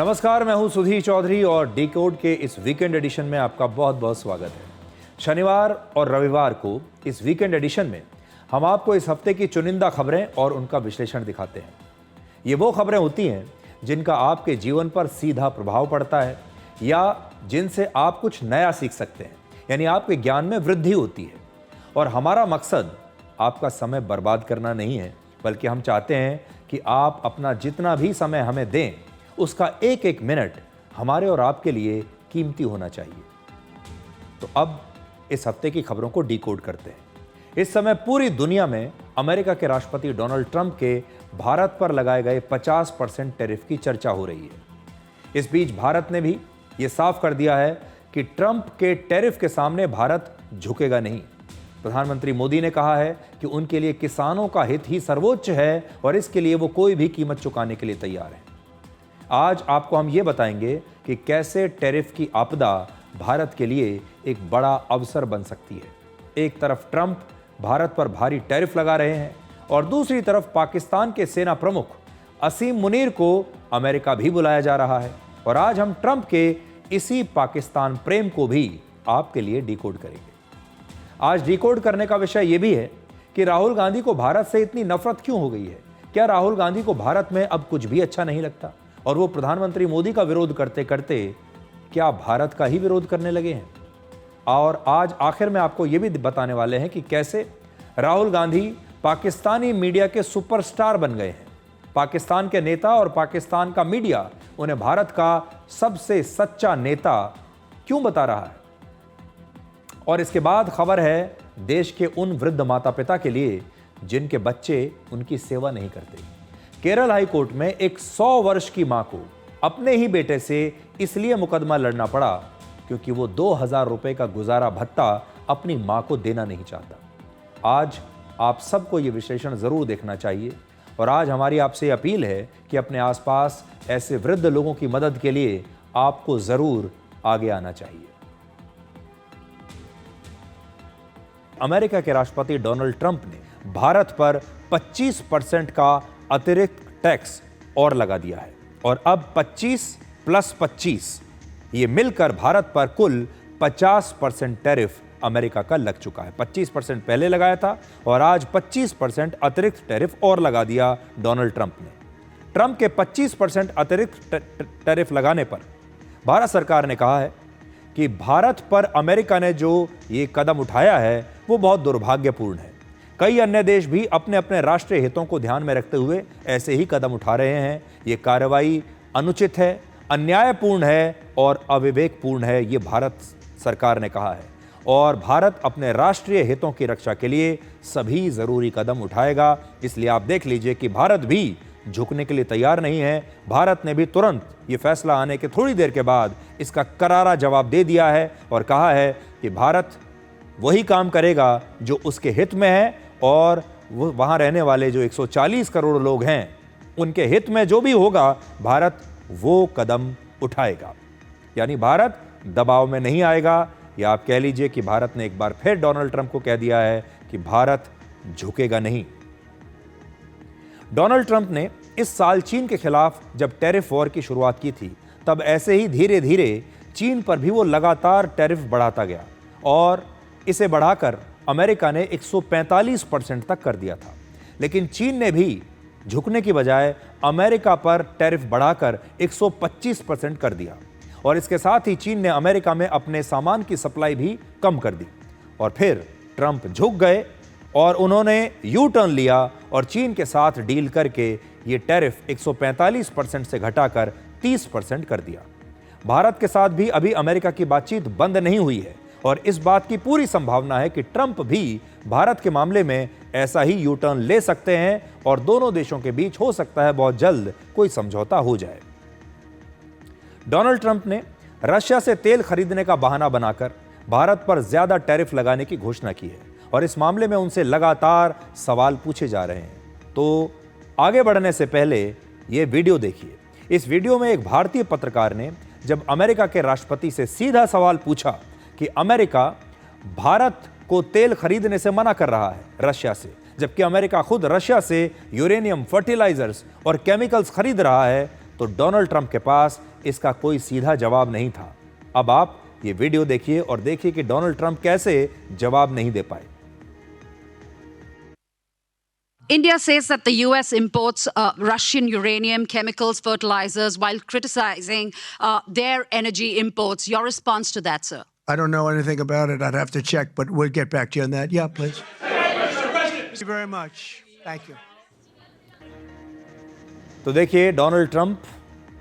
नमस्कार, मैं हूं सुधीर चौधरी और डिकोड के इस वीकेंड एडिशन में आपका बहुत बहुत स्वागत है। शनिवार और रविवार को इस वीकेंड एडिशन में हम आपको इस हफ्ते की चुनिंदा खबरें और उनका विश्लेषण दिखाते हैं। ये वो खबरें होती हैं जिनका आपके जीवन पर सीधा प्रभाव पड़ता है या जिनसे आप कुछ नया सीख सकते हैं, यानी आपके ज्ञान में वृद्धि होती है। और हमारा मकसद आपका समय बर्बाद करना नहीं है, बल्कि हम चाहते हैं कि आप अपना जितना भी समय हमें दें उसका एक एक मिनट हमारे और आपके लिए कीमती होना चाहिए। तो अब इस हफ्ते की खबरों को डिकोड करते हैं। इस समय पूरी दुनिया में अमेरिका के राष्ट्रपति डोनाल्ड ट्रंप के भारत पर लगाए गए 50% टैरिफ की चर्चा हो रही है। इस बीच भारत ने भी ये साफ कर दिया है कि ट्रंप के टैरिफ के सामने भारत झुकेगा नहीं। प्रधानमंत्री मोदी ने कहा है कि उनके लिए किसानों का हित ही सर्वोच्च है और इसके लिए वो कोई भी कीमत चुकाने के लिए तैयार है। आज आपको हम ये बताएंगे कि कैसे टैरिफ की आपदा भारत के लिए एक बड़ा अवसर बन सकती है। एक तरफ ट्रंप भारत पर भारी टैरिफ लगा रहे हैं और दूसरी तरफ पाकिस्तान के सेना प्रमुख असीम मुनीर को अमेरिका भी बुलाया जा रहा है। और आज हम ट्रंप के इसी पाकिस्तान प्रेम को भी आपके लिए डिकोड करेंगे। आज डिकोड करने का विषय यह भी है कि राहुल गांधी को भारत से इतनी नफरत क्यों हो गई है। क्या राहुल गांधी को भारत में अब कुछ भी अच्छा नहीं लगता और वो प्रधानमंत्री मोदी का विरोध करते करते क्या भारत का ही विरोध करने लगे हैं। और आज आखिर में आपको ये भी बताने वाले हैं कि कैसे राहुल गांधी पाकिस्तानी मीडिया के सुपरस्टार बन गए हैं। पाकिस्तान के नेता और पाकिस्तान का मीडिया उन्हें भारत का सबसे सच्चा नेता क्यों बता रहा है। और इसके बाद खबर है देश के उन वृद्ध माता पिता के लिए जिनके बच्चे उनकी सेवा नहीं करते। केरल हाई कोर्ट में एक 100 वर्ष की मां को अपने ही बेटे से इसलिए मुकदमा लड़ना पड़ा क्योंकि वो 2000 रुपए का गुजारा भत्ता अपनी मां को देना नहीं चाहता। आज आप सबको ये विश्लेषण जरूर देखना चाहिए और आज हमारी आपसे अपील है कि अपने आसपास ऐसे वृद्ध लोगों की मदद के लिए आपको जरूर आगे आना चाहिए। अमेरिका के राष्ट्रपति डोनाल्ड ट्रंप ने भारत पर 25% का अतिरिक्त टैक्स और लगा दिया है और अब 25 + 25 ये मिलकर भारत पर कुल 50% टैरिफ अमेरिका का लग चुका है। 25% पहले लगाया था और आज 25% अतिरिक्त टैरिफ और लगा दिया डोनाल्ड ट्रंप ने। ट्रंप के 25% अतिरिक्त टैरिफ लगाने पर भारत सरकार ने कहा है कि भारत पर अमेरिका ने जो ये कदम उठाया है वो बहुत दुर्भाग्यपूर्ण है। कई अन्य देश भी अपने अपने राष्ट्रीय हितों को ध्यान में रखते हुए ऐसे ही कदम उठा रहे हैं। ये कार्रवाई अनुचित है, अन्यायपूर्ण है और अविवेकपूर्ण है, ये भारत सरकार ने कहा है। और भारत अपने राष्ट्रीय हितों की रक्षा के लिए सभी जरूरी कदम उठाएगा। इसलिए आप देख लीजिए कि भारत भी झुकने के लिए तैयार नहीं है। भारत ने भी तुरंत ये फैसला आने के थोड़ी देर के बाद इसका करारा जवाब दे दिया है और कहा है कि भारत वही काम करेगा जो उसके हित में है और वो वहाँ रहने वाले जो 140 करोड़ लोग हैं उनके हित में जो भी होगा भारत वो कदम उठाएगा। यानी भारत दबाव में नहीं आएगा। या आप कह लीजिए कि भारत ने एक बार फिर डोनाल्ड ट्रंप को कह दिया है कि भारत झुकेगा नहीं। डोनाल्ड ट्रंप ने इस साल चीन के खिलाफ जब टैरिफ वॉर की शुरुआत की थी तब ऐसे ही धीरे धीरे चीन पर भी वो लगातार टैरिफ बढ़ाता गया और इसे बढ़ाकर अमेरिका ने 145% तक कर दिया था। लेकिन चीन ने भी झुकने की बजाय अमेरिका पर टैरिफ बढ़ाकर 125% कर दिया और इसके साथ ही चीन ने अमेरिका में अपने सामान की सप्लाई भी कम कर दी। और फिर ट्रंप झुक गए और उन्होंने यू टर्न लिया और चीन के साथ डील करके ये टैरिफ 145% से घटाकर 30% कर दिया। भारत के साथ भी अभी अमेरिका की बातचीत बंद नहीं हुई है और इस बात की पूरी संभावना है कि ट्रंप भी भारत के मामले में ऐसा ही यू टर्न ले सकते हैं और दोनों देशों के बीच हो सकता है बहुत जल्द कोई समझौता हो जाए। डोनाल्ड ट्रंप ने रशिया से तेल खरीदने का बहाना बनाकर भारत पर ज्यादा टैरिफ लगाने की घोषणा की है और इस मामले में उनसे लगातार सवाल पूछे जा रहे हैं। तो आगे बढ़ने से पहले यह वीडियो देखिए। इस वीडियो में एक भारतीय पत्रकार ने जब अमेरिका के राष्ट्रपति से सीधा सवाल पूछा कि अमेरिका भारत को तेल खरीदने से मना कर रहा है रशिया से, जबकि अमेरिका खुद रशिया से यूरेनियम, फर्टिलाइजर्स और केमिकल्स खरीद रहा है, तो डोनाल्ड ट्रंप के पास इसका कोई सीधा जवाब नहीं था। अब आप ये वीडियो देखिए और देखिए कि डोनाल्ड ट्रंप कैसे जवाब नहीं दे पाए। India says that the US imports Russian uranium, chemicals, fertilizers, while criticizing their energy imports. Your response to that, sir? I don't know anything about it. I'd have to check, but we'll get back to you on that. Yeah, please. Thank you very much. Thank you. तो देखिए, Donald Trump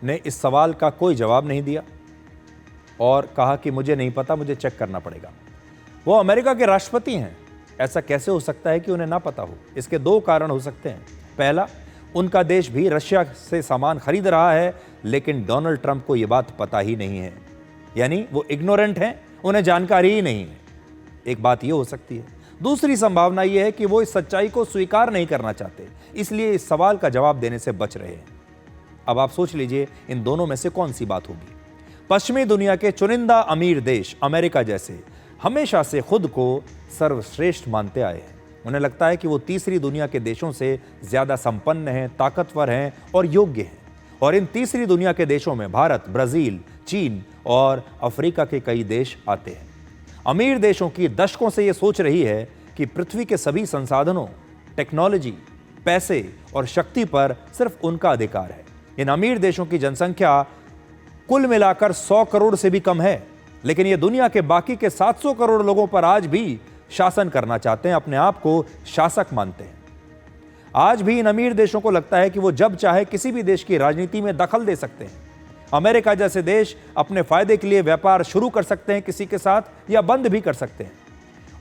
ने इस सवाल का कोई जवाब नहीं दिया और कहा कि मुझे नहीं पता, मुझे चेक करना पड़ेगा। वो अमेरिका के राष्ट्रपति हैं, ऐसा कैसे हो सकता है कि उन्हें ना पता हो? इसके दो कारण हो सकते हैं। पहला, उनका देश भी रशिया से सामान खरीद रहा है, लेकिन डोनाल्ड ट्रंप को यह बात पता ही नहीं है, यानी वो इग्नोरेंट हैं, उन्हें जानकारी ही नहीं है। एक बात यह हो सकती है। दूसरी संभावना यह है कि वो इस सच्चाई को स्वीकार नहीं करना चाहते, इसलिए इस सवाल का जवाब देने से बच रहे हैं। अब आप सोच लीजिए, इन दोनों में से कौन सी बात होगी? पश्चिमी दुनिया के चुनिंदा अमीर देश अमेरिका जैसे हमेशा से खुद को सर्वश्रेष्ठ मानते आए हैं। उन्हें लगता है कि वो तीसरी दुनिया के देशों से ज्यादा संपन्न हैं, ताकतवर हैं और योग्य हैं। और इन तीसरी दुनिया के देशों में भारत, ब्राजील, चीन और अफ्रीका के कई देश आते हैं। अमीर देशों की दशकों से ये सोच रही है कि पृथ्वी के सभी संसाधनों, टेक्नोलॉजी, पैसे और शक्ति पर सिर्फ उनका अधिकार है। इन अमीर देशों की जनसंख्या कुल मिलाकर 100 करोड़ से भी कम है, लेकिन ये दुनिया के बाकी के 700 करोड़ लोगों पर आज भी शासन करना चाहते हैं, अपने आप को शासक मानते हैं। आज भी इन अमीर देशों को लगता है कि वो जब चाहे किसी भी देश की राजनीति में दखल दे सकते हैं। अमेरिका जैसे देश अपने फायदे के लिए व्यापार शुरू कर सकते हैं किसी के साथ, या बंद भी कर सकते हैं।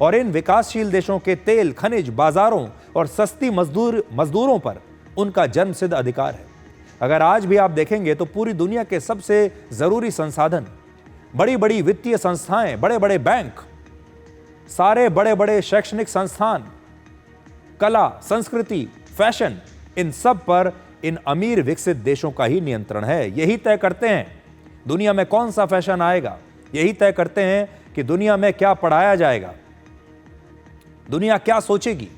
और इन विकासशील देशों के तेल, खनिज, बाजारों और सस्ती मजदूरों पर उनका जन्मसिद्ध अधिकार है। अगर आज भी आप देखेंगे तो पूरी दुनिया के सबसे जरूरी संसाधन, बड़ी बड़ी वित्तीय संस्थाएं, बड़े बड़े बैंक, सारे बड़े बड़े शैक्षणिक संस्थान, कला, संस्कृति, फैशन, इन सब पर इन अमीर विकसित देशों का ही नियंत्रण है। यही तय करते हैं दुनिया में कौन सा फैशन आएगा, यही तय करते हैं कि दुनिया में क्या पढ़ाया जाएगा, दुनिया क्या सोचेगी।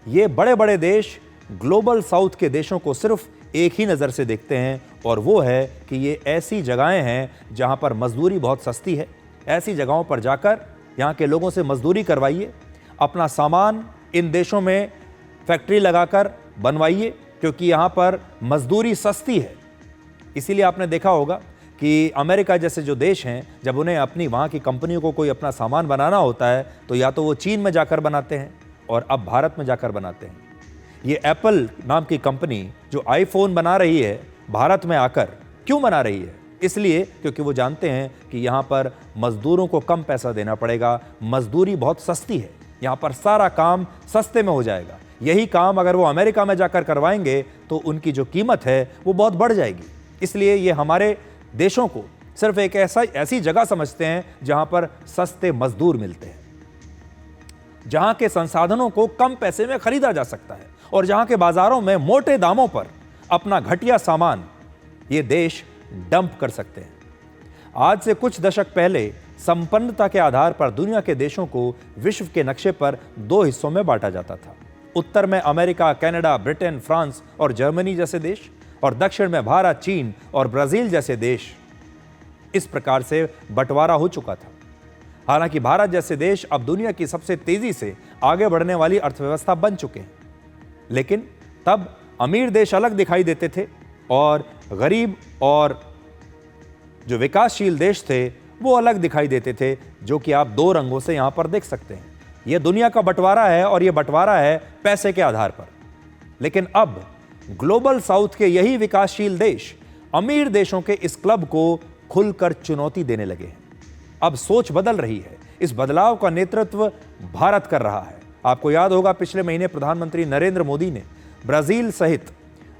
ये बड़े बड़े देश ग्लोबल साउथ के देशों को सिर्फ एक ही नज़र से देखते हैं, और वो है कि ये ऐसी जगहें हैं जहां पर मजदूरी बहुत सस्ती है। ऐसी जगहों पर जाकर यहाँ के लोगों से मजदूरी करवाइए, अपना सामान इन देशों में फैक्ट्री लगाकर बनवाइए, क्योंकि यहाँ पर मजदूरी सस्ती है। इसीलिए आपने देखा होगा कि अमेरिका जैसे जो देश हैं, जब उन्हें अपनी वहाँ की कंपनियों को कोई अपना सामान बनाना होता है तो या तो वो चीन में जाकर बनाते हैं और अब भारत में जाकर बनाते हैं। ये एप्पल नाम की कंपनी जो आईफोन बना रही है, भारत में आकर क्यों बना रही है? इसलिए क्योंकि वो जानते हैं कि यहाँ पर मजदूरों को कम पैसा देना पड़ेगा, मजदूरी बहुत सस्ती है, यहाँ पर सारा काम सस्ते में हो जाएगा। यही काम अगर वो अमेरिका में जाकर करवाएंगे तो उनकी जो कीमत है वो बहुत बढ़ जाएगी। इसलिए ये हमारे देशों को सिर्फ एक ऐसी जगह समझते हैं जहाँ पर सस्ते मजदूर मिलते हैं, जहाँ के संसाधनों को कम पैसे में खरीदा जा सकता है और जहाँ के बाजारों में मोटे दामों पर अपना घटिया सामान ये देश डंप कर सकते हैं। आज से कुछ दशक पहले संपन्नता के आधार पर दुनिया के देशों को विश्व के नक्शे पर दो हिस्सों में बांटा जाता था। उत्तर में अमेरिका, कनाडा, ब्रिटेन, फ्रांस और जर्मनी जैसे देश, और दक्षिण में भारत, चीन और ब्राजील जैसे देश। इस प्रकार से बंटवारा हो चुका था। हालांकि भारत जैसे देश अब दुनिया की सबसे तेजी से आगे बढ़ने वाली अर्थव्यवस्था बन चुके हैं, लेकिन तब अमीर देश अलग दिखाई देते थे और गरीब और जो विकासशील देश थे वो अलग दिखाई देते थे, जो कि आप दो रंगों से यहां पर देख सकते हैं। यह दुनिया का बंटवारा है और यह बंटवारा है पैसे के आधार पर। लेकिन अब ग्लोबल साउथ के यही विकासशील देश अमीर देशों के इस क्लब को खुलकर चुनौती देने लगे हैं। अब सोच बदल रही है। इस बदलाव का नेतृत्व भारत कर रहा है। आपको याद होगा, पिछले महीने प्रधानमंत्री नरेंद्र मोदी ने ब्राजील सहित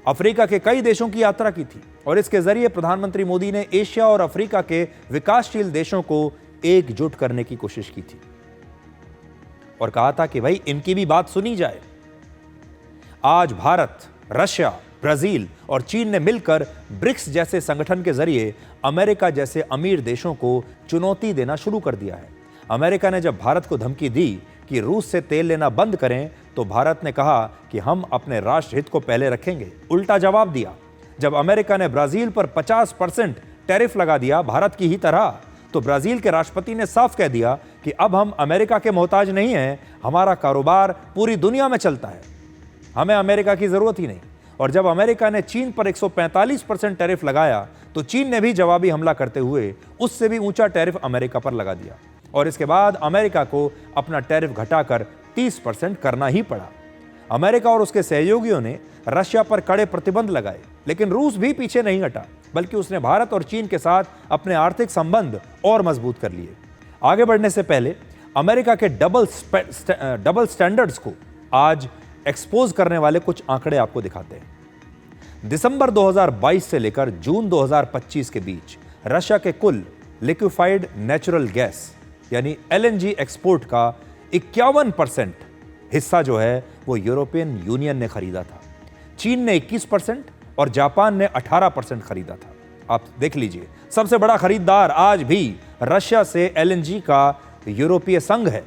अफ्रीका के कई देशों की यात्रा की थी और इसके जरिए प्रधानमंत्री मोदी ने एशिया और अफ्रीका के विकासशील देशों को एकजुट करने की कोशिश की थी और कहा था कि भाई इनकी भी बात सुनी जाए। आज भारत, रशिया, ब्राजील और चीन ने मिलकर ब्रिक्स जैसे संगठन के जरिए अमेरिका जैसे अमीर देशों को चुनौती देना शुरू कर दिया है। अमेरिका ने जब भारत को धमकी दी कि रूस से तेल लेना बंद करें, तो भारत ने कहा कि हम अपने राष्ट्र हित को पहले रखेंगे। उल्टा जवाब दिया। जब अमेरिका ने ब्राजील पर 50% टैरिफ लगा दिया भारत की ही तरह, तो ब्राजील के राष्ट्रपति ने साफ कह दिया कि अब हम अमेरिका के मोहताज नहीं हैं, हमारा कारोबार पूरी दुनिया में चलता है, हमें अमेरिका की जरूरत ही नहीं। और जब अमेरिका ने चीन पर 145% टैरिफ लगाया, तो चीन ने भी जवाबी हमला करते हुए उससे भी ऊंचा टैरिफ अमेरिका पर लगा दिया। और इसके बाद अमेरिका को अपना टैरिफ घटाकर 30% करना ही पड़ा। अमेरिका और उसके सहयोगियों ने रशिया पर कड़े प्रतिबंध लगाए, लेकिन रूस भी पीछे नहीं हटा, बल्कि उसने भारत और चीन के साथ अपने आर्थिक संबंध और मजबूत कर लिए। आगे बढ़ने से पहले अमेरिका के डबल स्टैंडर्ड्स को आज एक्सपोज करने वाले कुछ आंकड़े आपको दिखाते हैं। दिसंबर 2022 से लेकर जून 2025 के बीच रशिया के कुल लिक्विफाइड नेचुरल गैस यानी LNG एक्सपोर्ट का 51% हिस्सा जो है वो यूरोपियन यूनियन ने खरीदा था। चीन ने 21% और जापान ने 18% खरीदा था। आप देख लीजिए, सबसे बड़ा खरीदार आज भी रशिया से LNG का यूरोपीय संघ है,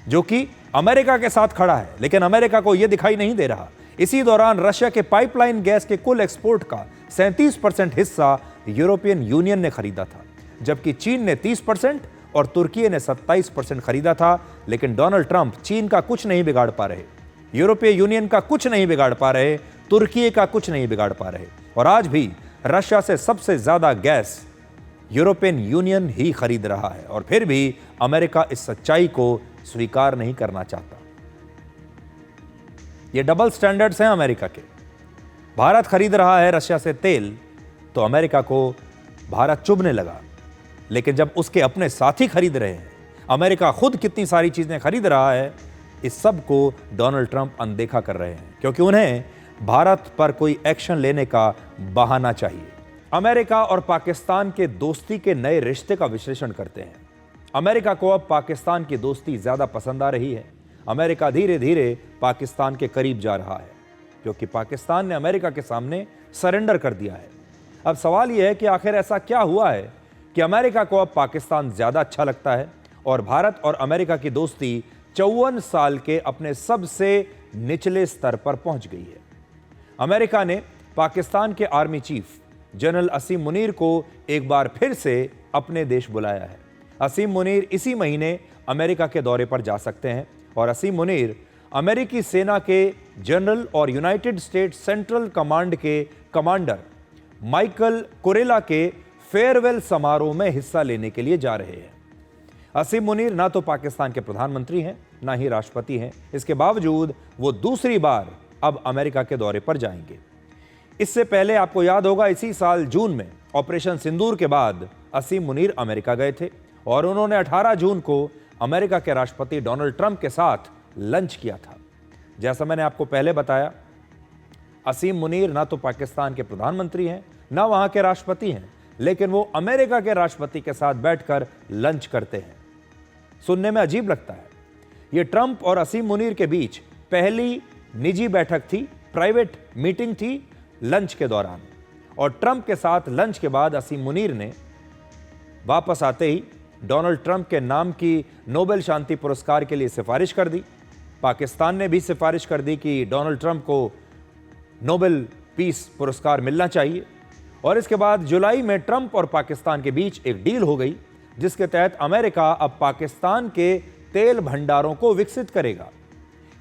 जो कि अमेरिका के साथ खड़ा है, लेकिन अमेरिका को यह दिखाई नहीं दे रहा। इसी दौरान रशिया के पाइपलाइन गैस के कुल एक्सपोर्ट का 37% हिस्सा यूरोपियन यूनियन ने खरीदा था, जबकि चीन ने 30% और तुर्की ने 27% खरीदा था। लेकिन डोनाल्ड ट्रंप चीन का कुछ नहीं बिगाड़ पा रहे, यूरोपीय यूनियन का कुछ नहीं बिगाड़ पा रहे, तुर्की का कुछ नहीं बिगाड़ पा रहे, और आज भी रशिया से सबसे ज्यादा गैस यूरोपियन यूनियन ही खरीद रहा है। और फिर भी अमेरिका इस सच्चाई को स्वीकार नहीं करना चाहता। ये डबल स्टैंडर्ड्स हैं अमेरिका के। भारत खरीद रहा है रशिया से तेल, तो अमेरिका को भारत चुभने लगा, लेकिन जब उसके अपने साथी खरीद रहे हैं, अमेरिका खुद कितनी सारी चीजें खरीद रहा है, इस सब को डोनाल्ड ट्रंप अनदेखा कर रहे हैं, क्योंकि उन्हें भारत पर कोई एक्शन लेने का बहाना चाहिए। अमेरिका और पाकिस्तान के दोस्ती के नए रिश्ते का विश्लेषण करते हैं। अमेरिका को अब पाकिस्तान की दोस्ती ज्यादा पसंद आ रही है। अमेरिका धीरे धीरे पाकिस्तान के करीब जा रहा है, क्योंकि पाकिस्तान ने अमेरिका के सामने सरेंडर कर दिया है। अब सवाल यह है कि आखिर ऐसा क्या हुआ है कि अमेरिका को अब पाकिस्तान ज्यादा अच्छा लगता है और भारत और अमेरिका की दोस्ती 54 साल के अपने सबसे निचले स्तर पर पहुंच गई है। अमेरिका ने पाकिस्तान के आर्मी चीफ जनरल असीम मुनीर को एक बार फिर से अपने देश बुलाया है। असीम मुनीर इसी महीने अमेरिका के दौरे पर जा सकते हैं और असीम मुनीर अमेरिकी सेना के जनरल और यूनाइटेड स्टेट्स सेंट्रल कमांड के कमांडर माइकल कुरेला के फेयरवेल समारोह में हिस्सा लेने के लिए जा रहे हैं। असीम मुनीर ना तो पाकिस्तान के प्रधानमंत्री हैं, ना ही राष्ट्रपति हैं। इसके बावजूद वो दूसरी बार अब अमेरिका के दौरे पर जाएंगे। इससे पहले आपको याद होगा, इसी साल जून में ऑपरेशन सिंदूर के बाद असीम मुनीर अमेरिका गए थे और उन्होंने 18 जून को अमेरिका के राष्ट्रपति डोनाल्ड ट्रंप के साथ लंच किया था। जैसा मैंने आपको पहले बताया, असीम मुनीर ना तो पाकिस्तान के प्रधानमंत्री हैं, ना वहां के राष्ट्रपति हैं, लेकिन वो अमेरिका के राष्ट्रपति के साथ बैठकर लंच करते हैं। सुनने में अजीब लगता है। यह ट्रंप और असीम मुनीर के बीच पहली निजी बैठक थी, प्राइवेट मीटिंग थी लंच के दौरान। और ट्रंप के साथ लंच के बाद असीम मुनीर ने वापस आते ही डोनाल्ड ट्रंप के नाम की नोबेल शांति पुरस्कार के लिए सिफारिश कर दी। पाकिस्तान ने भी सिफारिश कर दी कि डोनाल्ड ट्रंप को नोबेल पीस पुरस्कार मिलना चाहिए। और इसके बाद जुलाई में ट्रंप और पाकिस्तान के बीच एक डील हो गई, जिसके तहत अमेरिका अब पाकिस्तान के तेल भंडारों को विकसित करेगा।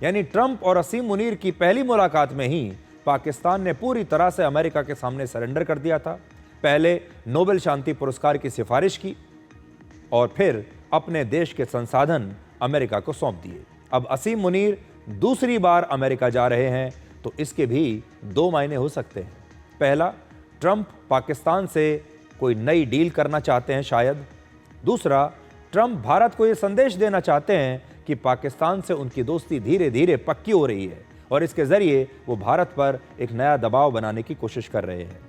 यानी ट्रंप और असीम मुनीर की पहली मुलाकात में ही पाकिस्तान ने पूरी तरह से अमेरिका के सामने सरेंडर कर दिया था। पहले नोबेल शांति पुरस्कार की सिफारिश की और फिर अपने देश के संसाधन अमेरिका को सौंप दिए। अब असीम मुनीर दूसरी बार अमेरिका जा रहे हैं, तो इसके भी दो मायने हो सकते हैं। पहला, ट्रंप पाकिस्तान से कोई नई डील करना चाहते हैं शायद। दूसरा, ट्रंप भारत को यह संदेश देना चाहते हैं कि पाकिस्तान से उनकी दोस्ती धीरे धीरे पक्की हो रही है और इसके जरिए वो भारत पर एक नया दबाव बनाने की कोशिश कर रहे हैं।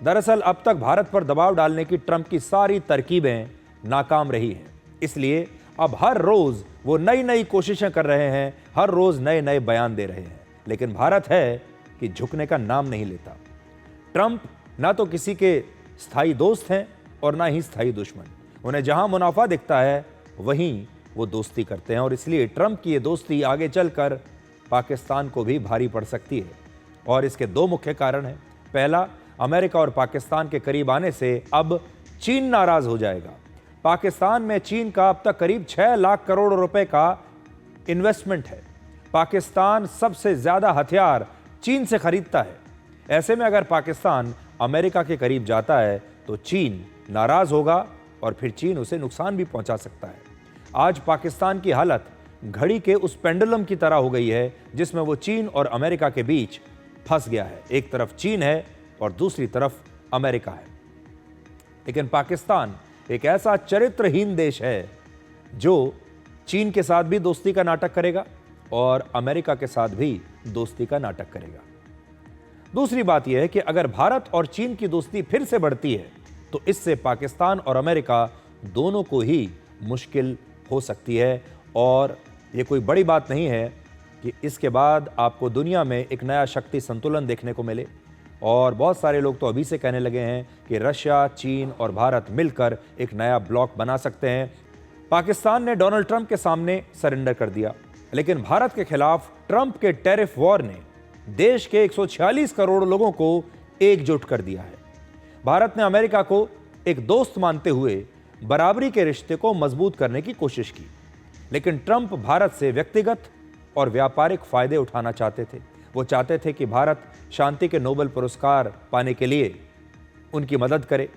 दरअसल अब तक भारत पर दबाव डालने की ट्रंप की सारी तरकीबें नाकाम रही हैं, इसलिए अब हर रोज वो नई नई कोशिशें कर रहे हैं, हर रोज नए नए बयान दे रहे हैं, लेकिन भारत है कि झुकने का नाम नहीं लेता। ट्रंप ना तो किसी के स्थायी दोस्त हैं और ना ही स्थायी दुश्मन। उन्हें जहां मुनाफा दिखता है वहीं वो दोस्ती करते हैं और इसलिए ट्रंप की ये दोस्ती आगे चलकर पाकिस्तान को भी भारी पड़ सकती है। और इसके दो मुख्य कारण हैं। पहला, अमेरिका और पाकिस्तान के करीब आने से अब चीन नाराज हो जाएगा। पाकिस्तान में चीन का अब तक करीब 6 लाख करोड़ रुपए का इन्वेस्टमेंट है। पाकिस्तान सबसे ज्यादा हथियार चीन से खरीदता है। ऐसे में अगर पाकिस्तान अमेरिका के करीब जाता है तो चीन नाराज होगा और फिर चीन उसे नुकसान भी पहुंचा सकता है। आज पाकिस्तान की हालत घड़ी के उस पेंडुलम की तरह हो गई है जिसमें वो चीन और अमेरिका के बीच फंस गया है। एक तरफ चीन है और दूसरी तरफ अमेरिका है। लेकिन पाकिस्तान एक ऐसा चरित्रहीन देश है जो चीन के साथ भी दोस्ती का नाटक करेगा और अमेरिका के साथ भी दोस्ती का नाटक करेगा। दूसरी बात यह है कि अगर भारत और चीन की दोस्ती फिर से बढ़ती है तो इससे पाकिस्तान और अमेरिका दोनों को ही मुश्किल हो सकती है। और ये कोई बड़ी बात नहीं है कि इसके बाद आपको दुनिया में एक नया शक्ति संतुलन देखने को मिले। और बहुत सारे लोग तो अभी से कहने लगे हैं कि रशिया, चीन और भारत मिलकर एक नया ब्लॉक बना सकते हैं। पाकिस्तान ने डोनाल्ड ट्रंप के सामने सरेंडर कर दिया, लेकिन भारत के खिलाफ ट्रंप के टैरिफ वॉर ने देश के 146 करोड़ लोगों को एकजुट कर दिया है। भारत ने अमेरिका को एक दोस्त मानते हुए बराबरी के रिश्ते को मजबूत करने की कोशिश की, लेकिन ट्रंप भारत से व्यक्तिगत और व्यापारिक फायदे उठाना चाहते थे। वो चाहते थे कि भारत शांति के नोबेल पुरस्कार पाने के लिए उनकी मदद करे।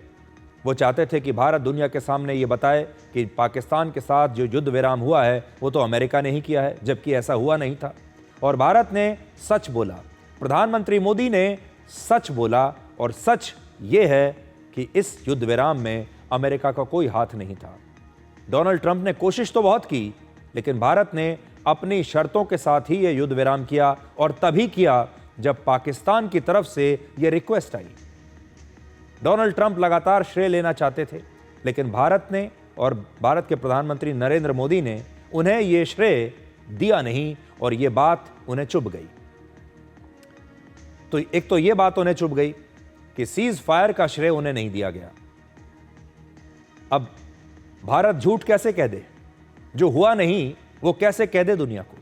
वो चाहते थे कि भारत दुनिया के सामने ये बताए कि पाकिस्तान के साथ जो युद्ध विराम हुआ है वो तो अमेरिका ने ही किया है, जबकि ऐसा हुआ नहीं था। और भारत ने सच बोला, प्रधानमंत्री मोदी ने सच बोला, और सच ये है कि इस युद्ध विराम में अमेरिका का कोई हाथ नहीं था। डोनाल्ड ट्रंप ने कोशिश तो बहुत की, लेकिन भारत ने अपनी शर्तों के साथ ही यह युद्ध विराम किया, और तभी किया जब पाकिस्तान की तरफ से यह रिक्वेस्ट आई। डोनाल्ड ट्रंप लगातार श्रेय लेना चाहते थे, लेकिन भारत ने और भारत के प्रधानमंत्री नरेंद्र मोदी ने उन्हें यह श्रेय दिया नहीं, और यह बात उन्हें चुभ गई। तो एक तो यह बात उन्हें चुभ गई कि सीज फायर का श्रेय उन्हें नहीं दिया गया। अब भारत झूठ कैसे कह दे, जो हुआ नहीं वो कैसे कह दे दुनिया को।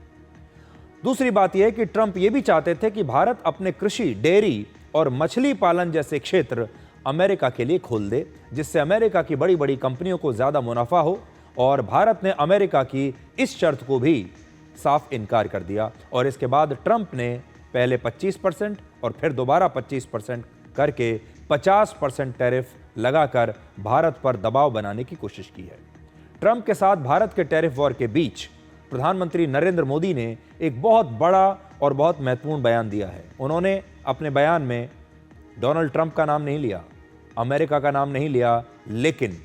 दूसरी बात यह है कि ट्रंप ये भी चाहते थे कि भारत अपने कृषि, डेयरी और मछली पालन जैसे क्षेत्र अमेरिका के लिए खोल दे, जिससे अमेरिका की बड़ी बड़ी कंपनियों को ज्यादा मुनाफा हो। और भारत ने अमेरिका की इस शर्त को भी साफ इनकार कर दिया, और इसके बाद ट्रंप ने पहले 25% और फिर दोबारा 25% करके 50% टैरिफ लगाकर भारत पर दबाव बनाने की कोशिश की है। ट्रंप के साथ भारत के टैरिफ वॉर के बीच प्रधानमंत्री नरेंद्र मोदी ने एक बहुत बड़ा और बहुत महत्वपूर्ण बयान दिया है। उन्होंने अपने बयान में डोनाल्ड ट्रंप का नाम नहीं लिया, अमेरिका का नाम नहीं लिया, लेकिन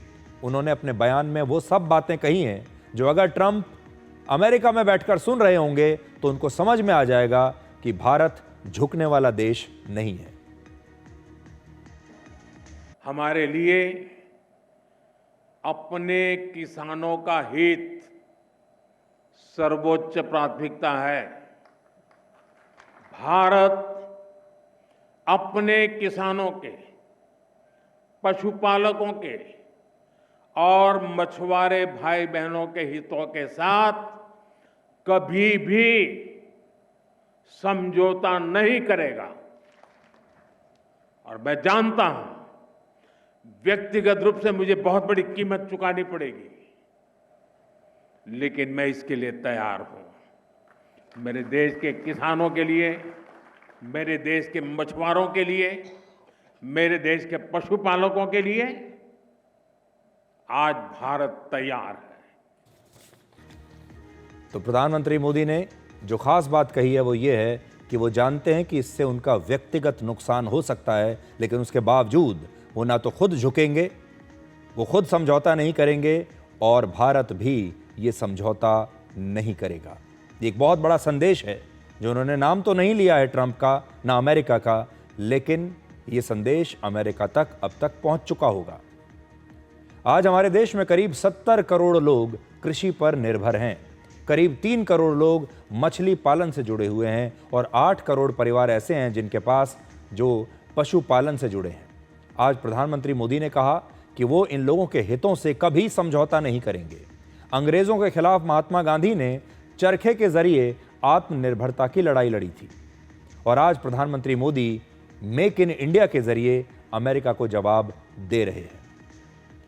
उन्होंने अपने बयान में वो सब बातें कही हैं जो अगर ट्रंप अमेरिका में बैठकर सुन रहे होंगे तो उनको समझ में आ जाएगा कि भारत झुकने वाला देश नहीं है। हमारे लिए अपने किसानों का हित सर्वोच्च प्राथमिकता है। भारत अपने किसानों के, पशुपालकों के और मछुआरे भाई बहनों के हितों के साथ कभी भी समझौता नहीं करेगा। और मैं जानता हूं व्यक्तिगत रूप से मुझे बहुत बड़ी कीमत चुकानी पड़ेगी, लेकिन मैं इसके लिए तैयार हूं। मेरे देश के किसानों के लिए, मेरे देश के मछुआरों के लिए, मेरे देश के पशुपालकों के लिए आज भारत तैयार है। तो प्रधानमंत्री मोदी ने जो खास बात कही है वो ये है कि वो जानते हैं कि इससे उनका व्यक्तिगत नुकसान हो सकता है, लेकिन उसके बावजूद वो ना तो खुद झुकेंगे, वो खुद समझौता नहीं करेंगे, और भारत भी ये समझौता नहीं करेगा। ये एक बहुत बड़ा संदेश है जो उन्होंने नाम तो नहीं लिया है ट्रंप का, ना अमेरिका का, लेकिन ये संदेश अमेरिका तक अब तक पहुंच चुका होगा। आज हमारे देश में करीब 70 करोड़ लोग कृषि पर निर्भर हैं, करीब 3 करोड़ लोग मछली पालन से जुड़े हुए हैं, और 8 करोड़ परिवार ऐसे हैं जिनके पास जो पशुपालन से जुड़े हैं। आज प्रधानमंत्री मोदी ने कहा कि वो इन लोगों के हितों से कभी समझौता नहीं करेंगे। अंग्रेजों के खिलाफ महात्मा गांधी ने चरखे के जरिए आत्मनिर्भरता की लड़ाई लड़ी थी, और आज प्रधानमंत्री मोदी मेक इन इंडिया के जरिए अमेरिका को जवाब दे रहे हैं।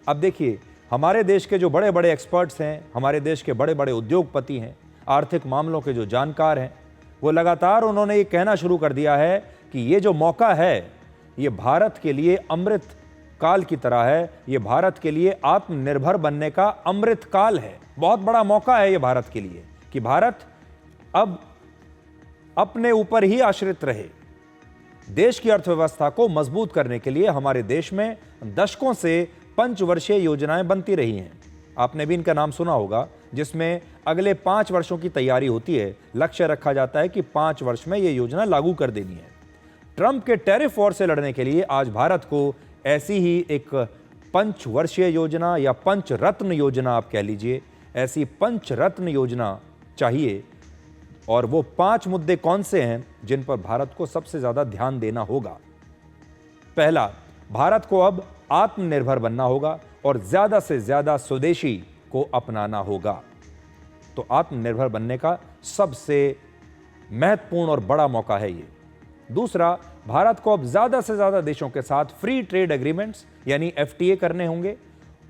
अब देखिए, हमारे देश के जो बड़े बड़े एक्सपर्ट्स हैं, हमारे देश के बड़े बड़े उद्योगपति हैं, आर्थिक मामलों के जो जानकार हैं, वो लगातार उन्होंने ये कहना शुरू कर दिया है कि ये जो मौका है, ये भारत के लिए अमृत काल की तरह है, ये भारत के लिए आत्मनिर्भर बनने का अमृत काल है। बहुत बड़ा मौका है ये भारत के लिए कि भारत अब अपने ऊपर ही आश्रित रहे। देश की अर्थव्यवस्था को मजबूत करने के लिए हमारे देश में दशकों से पंचवर्षीय योजनाएं बनती रही हैं। आपने भी इनका नाम सुना होगा, जिसमें अगले 5 वर्षों की तैयारी होती है। लक्ष्य रखा जाता है कि 5 वर्ष में यह योजना लागू कर देनी है। ट्रंप के टैरिफ वॉर से लड़ने के लिए आज भारत को ऐसी ही एक पंचवर्षीय योजना या पंचरत्न योजना आप कह लीजिए, ऐसी पंचरत्न योजना चाहिए। और वो 5 मुद्दे कौन से हैं जिन पर भारत को सबसे ज्यादा ध्यान देना होगा? पहला, भारत को अब आत्मनिर्भर बनना होगा और ज्यादा से ज्यादा स्वदेशी को अपनाना होगा। तो आत्मनिर्भर बनने का सबसे महत्वपूर्ण और बड़ा मौका है ये। दूसरा, भारत को अब ज्यादा से ज्यादा देशों के साथ फ्री ट्रेड एग्रीमेंट्स यानी FTA करने होंगे।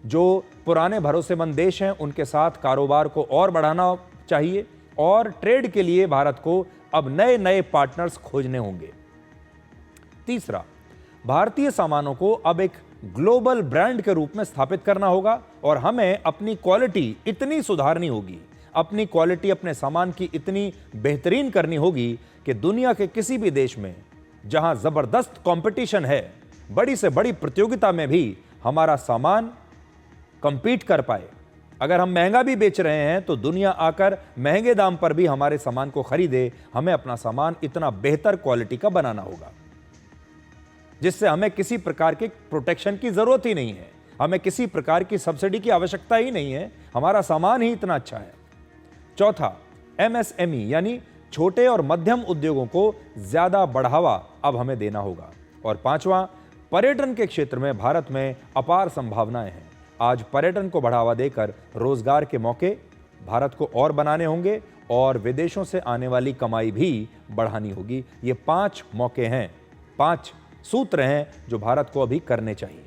जो पुराने भरोसेमंद देश हैं उनके साथ कारोबार को और बढ़ाना चाहिए और ट्रेड के लिए भारत को अब नए नए पार्टनर्स खोजने होंगे। तीसरा, भारतीय सामानों को अब एक ग्लोबल ब्रांड के रूप में स्थापित करना होगा और हमें अपनी क्वालिटी इतनी सुधारनी होगी, अपनी क्वालिटी अपने सामान की इतनी बेहतरीन करनी होगी कि दुनिया के किसी भी देश में जहां जबरदस्त कंपटीशन है, बड़ी से बड़ी प्रतियोगिता में भी हमारा सामान कंपीट कर पाए। अगर हम महंगा भी बेच रहे हैं तो दुनिया आकर महंगे दाम पर भी हमारे सामान को खरीदे। हमें अपना सामान इतना बेहतर क्वालिटी का बनाना होगा जिससे हमें किसी प्रकार के प्रोटेक्शन की जरूरत ही नहीं है, हमें किसी प्रकार की सब्सिडी की आवश्यकता ही नहीं है, हमारा सामान ही इतना अच्छा है। चौथा, MSME यानी छोटे और मध्यम उद्योगों को ज्यादा बढ़ावा अब हमें देना होगा। और पांचवा, पर्यटन के क्षेत्र में भारत में अपार संभावनाएं हैं। आज पर्यटन को बढ़ावा देकर रोजगार के मौके भारत को और बनाने होंगे और विदेशों से आने वाली कमाई भी बढ़ानी होगी। ये 5 मौके हैं, 5 सूत्र हैं जो भारत को अभी करने चाहिए।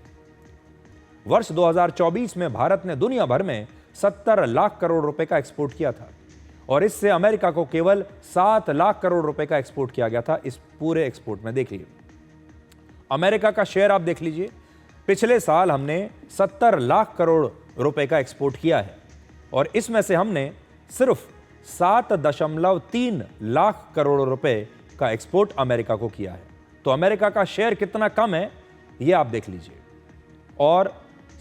वर्ष 2024 में भारत ने दुनिया भर में 70 लाख करोड़ रुपए का एक्सपोर्ट किया था और इससे अमेरिका को केवल 7 लाख करोड़ रुपए का एक्सपोर्ट किया गया था। इस पूरे एक्सपोर्ट में देखिए अमेरिका का शेयर आप देख लीजिए। पिछले साल हमने 70 लाख करोड़ रुपए का एक्सपोर्ट किया है और इसमें से हमने सिर्फ 7.3 लाख करोड़ रुपए का एक्सपोर्ट अमेरिका को किया है। तो अमेरिका का शेयर कितना कम है यह आप देख लीजिए। और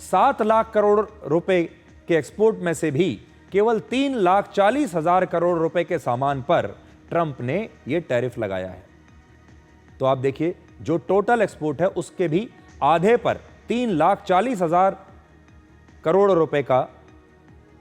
7 लाख करोड़ रुपए के एक्सपोर्ट में से भी केवल 3,40,000 करोड़ रुपए के सामान पर ट्रंप ने यह टैरिफ लगाया है। तो आप देखिए जो टोटल एक्सपोर्ट है उसके भी आधे पर 3,40,000 करोड़ रुपए का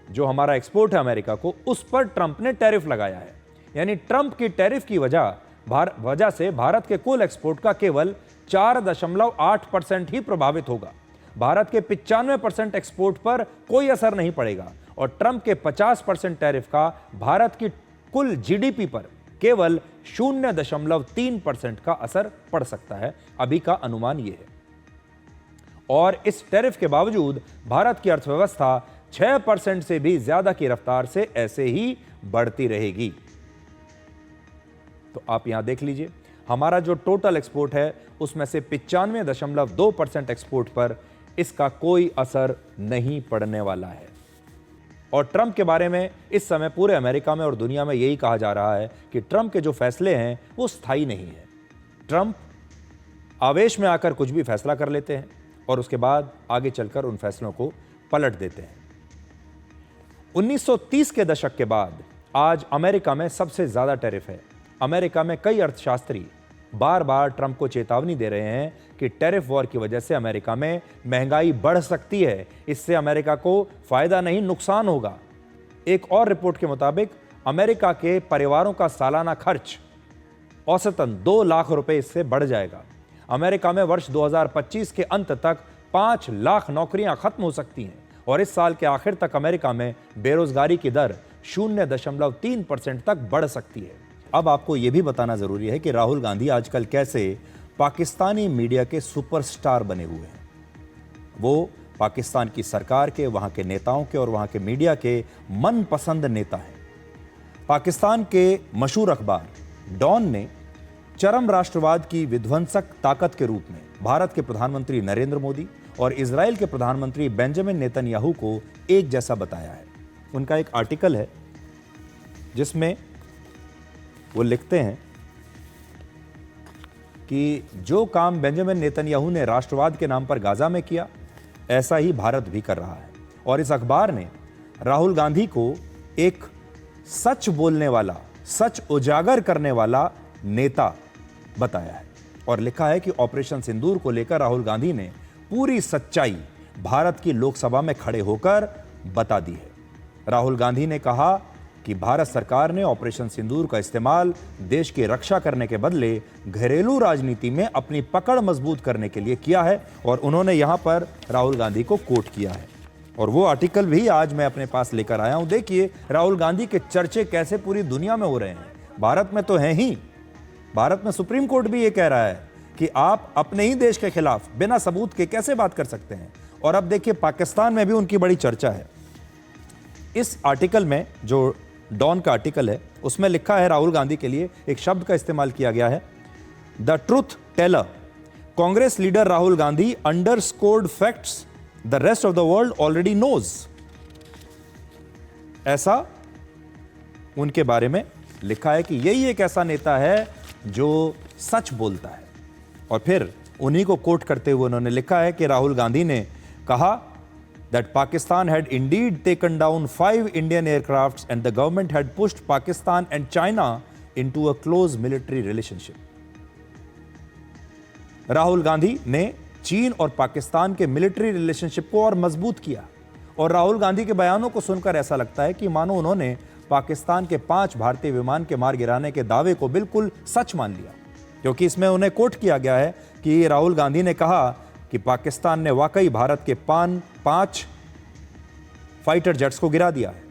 जो हमारा एक्सपोर्ट है अमेरिका को, उस पर ट्रंप ने टैरिफ लगाया है। यानी ट्रंप की टैरिफ की वजह से भारत के कुल एक्सपोर्ट का केवल 4.8% ही प्रभावित होगा। भारत के 95% एक्सपोर्ट पर कोई असर नहीं पड़ेगा और ट्रंप के 50% टैरिफ का भारत की कुल GDP पर केवल 0.3% का असर पड़ सकता है। अभी का अनुमान यह है। और इस टैरिफ के बावजूद भारत की अर्थव्यवस्था 6% से भी ज्यादा की रफ्तार से ऐसे ही बढ़ती रहेगी। तो आप यहां देख लीजिए हमारा जो टोटल एक्सपोर्ट है उसमें से 95.2% एक्सपोर्ट पर इसका कोई असर नहीं पड़ने वाला है। और ट्रंप के बारे में इस समय पूरे अमेरिका में और दुनिया में यही कहा जा रहा है कि ट्रंप के जो फैसले हैं वो स्थायी नहीं है। ट्रंप आवेश में आकर कुछ भी फैसला कर लेते हैं और उसके बाद आगे चलकर उन फैसलों को पलट देते हैं। 1930 के दशक के बाद आज अमेरिका में सबसे ज्यादा टैरिफ है। अमेरिका में कई अर्थशास्त्री बार बार ट्रंप को चेतावनी दे रहे हैं कि टैरिफ वॉर की वजह से अमेरिका में महंगाई बढ़ सकती है, इससे अमेरिका को फायदा नहीं नुकसान होगा। एक और रिपोर्ट के मुताबिक अमेरिका के परिवारों का सालाना खर्च औसतन 2 लाख रुपए इससे बढ़ जाएगा। अमेरिका में वर्ष 2025 के अंत तक 5 लाख नौकरियां खत्म हो सकती हैं और इस साल के आखिर तक अमेरिका में बेरोजगारी की दर 0.3% तक बढ़ सकती है। अब आपको यह भी बताना जरूरी है कि राहुल गांधी आजकल कैसे पाकिस्तानी मीडिया के सुपरस्टार बने हुए हैं। वो पाकिस्तान की सरकार के, वहां के नेताओं के और वहां के मीडिया के मनपसंद नेता हैं। पाकिस्तान के मशहूर अखबार डॉन ने चरम राष्ट्रवाद की विध्वंसक ताकत के रूप में भारत के प्रधानमंत्री नरेंद्र मोदी और इजराइल के प्रधानमंत्री बेंजामिन नेतन्याहू को एक जैसा बताया है। उनका एक आर्टिकल है जिसमें वो लिखते हैं कि जो काम बेंजामिन नेतन्याहू ने राष्ट्रवाद के नाम पर गाजा में किया, ऐसा ही भारत भी कर रहा है। और इस अखबार ने राहुल गांधी को एक सच बोलने वाला, सच उजागर करने वाला नेता बताया है और लिखा है कि ऑपरेशन सिंदूर को लेकर राहुल गांधी ने पूरी सच्चाई भारत की लोकसभा में खड़े होकर बता दी है। राहुल गांधी ने कहा कि भारत सरकार ने ऑपरेशन सिंदूर का इस्तेमाल देश की रक्षा करने के बदले घरेलू राजनीति में अपनी पकड़ मजबूत करने के लिए किया है और उन्होंने यहां पर राहुल गांधी को कोट किया है। और वो आर्टिकल भी आज मैं अपने पास लेकर आया हूं। देखिए राहुल गांधी के चर्चे कैसे पूरी दुनिया में हो रहे हैं। भारत में तो हैं ही, भारत में सुप्रीम कोर्ट भी ये कह रहा है कि आप अपने ही देश के खिलाफ बिना सबूत के कैसे बात कर सकते हैं। और अब देखिए पाकिस्तान में भी उनकी बड़ी चर्चा है। इस आर्टिकल में, जो डॉन का आर्टिकल है, उसमें लिखा है राहुल गांधी के लिए एक शब्द का इस्तेमाल किया गया है, the truth teller. Congress leader Rahul Gandhi underscored facts the rest of the world already knows. ऐसा उनके बारे में लिखा है कि यही एक ऐसा नेता है जो सच बोलता है। और फिर उन्हीं को कोट करते हुए उन्होंने लिखा है कि राहुल गांधी ने कहा that Pakistan had indeed taken down 5 Indian aircrafts and the government had pushed Pakistan and China into a close military relationship. Rahul Gandhi ने चीन और पाकिस्तान के मिलिट्री रिलेशनशिप को और मजबूत किया। और राहुल गांधी के बयानों को सुनकर ऐसा लगता है कि मानो उन्होंने पाकिस्तान के 5 भारतीय विमान के मार गिराने के दावे को बिल्कुल सच मान लिया, क्योंकि इसमें उन्हें कोट किया गया है कि राहुल गांधी ने कहा कि पाकिस्तान ने वाकई भारत के 5 फाइटर जेट्स को गिरा दिया है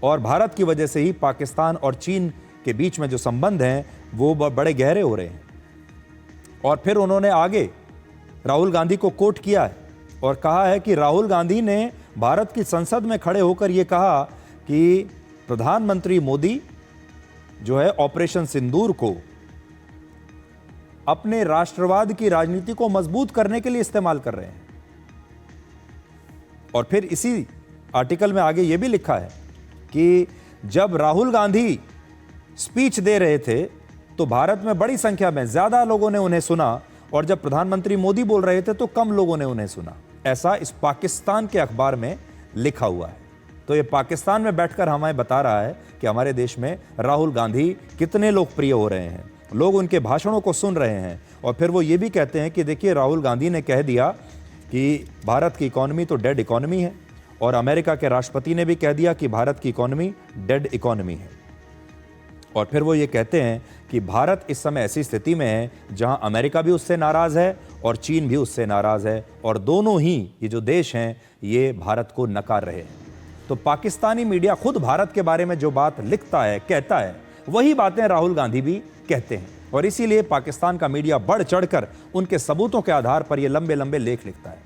और भारत की वजह से ही पाकिस्तान और चीन के बीच में जो संबंध हैं वो बड़े गहरे हो रहे हैं। और फिर उन्होंने आगे राहुल गांधी को कोट किया है और कहा है कि राहुल गांधी ने भारत की संसद में खड़े होकर यह कहा कि प्रधानमंत्री मोदी जो है ऑपरेशन सिंदूर को अपने राष्ट्रवाद की राजनीति को मजबूत करने के लिए इस्तेमाल कर रहे हैं। और फिर इसी आर्टिकल में आगे यह भी लिखा है कि जब राहुल गांधी स्पीच दे रहे थे तो भारत में बड़ी संख्या में ज्यादा लोगों ने उन्हें सुना और जब प्रधानमंत्री मोदी बोल रहे थे तो कम लोगों ने उन्हें सुना। ऐसा इस पाकिस्तान के अखबार में लिखा हुआ है। तो ये पाकिस्तान में बैठकर हमें बता रहा है कि हमारे देश में राहुल गांधी कितने लोकप्रिय हो रहे हैं। लोग उनके भाषणों को सुन रहे हैं और फिर वो ये भी कहते हैं कि देखिए राहुल गांधी ने कह दिया कि भारत की इकॉनमी तो डेड इकॉनमी है और अमेरिका के राष्ट्रपति ने भी कह दिया कि भारत की इकॉनमी डेड इकॉनमी है। और फिर वो ये कहते हैं कि भारत इस समय ऐसी स्थिति में है जहां अमेरिका भी उससे नाराज है और चीन भी उससे नाराज है और दोनों ही ये जो देश हैं ये भारत को नकार रहे हैं। तो पाकिस्तानी मीडिया खुद भारत के बारे में जो बात लिखता है, कहता है, वही बातें राहुल गांधी भी कहते हैं और इसीलिए पाकिस्तान का मीडिया बढ़ चढ़कर उनके सबूतों के आधार पर ये लंबे लंबे लेख लिखता है।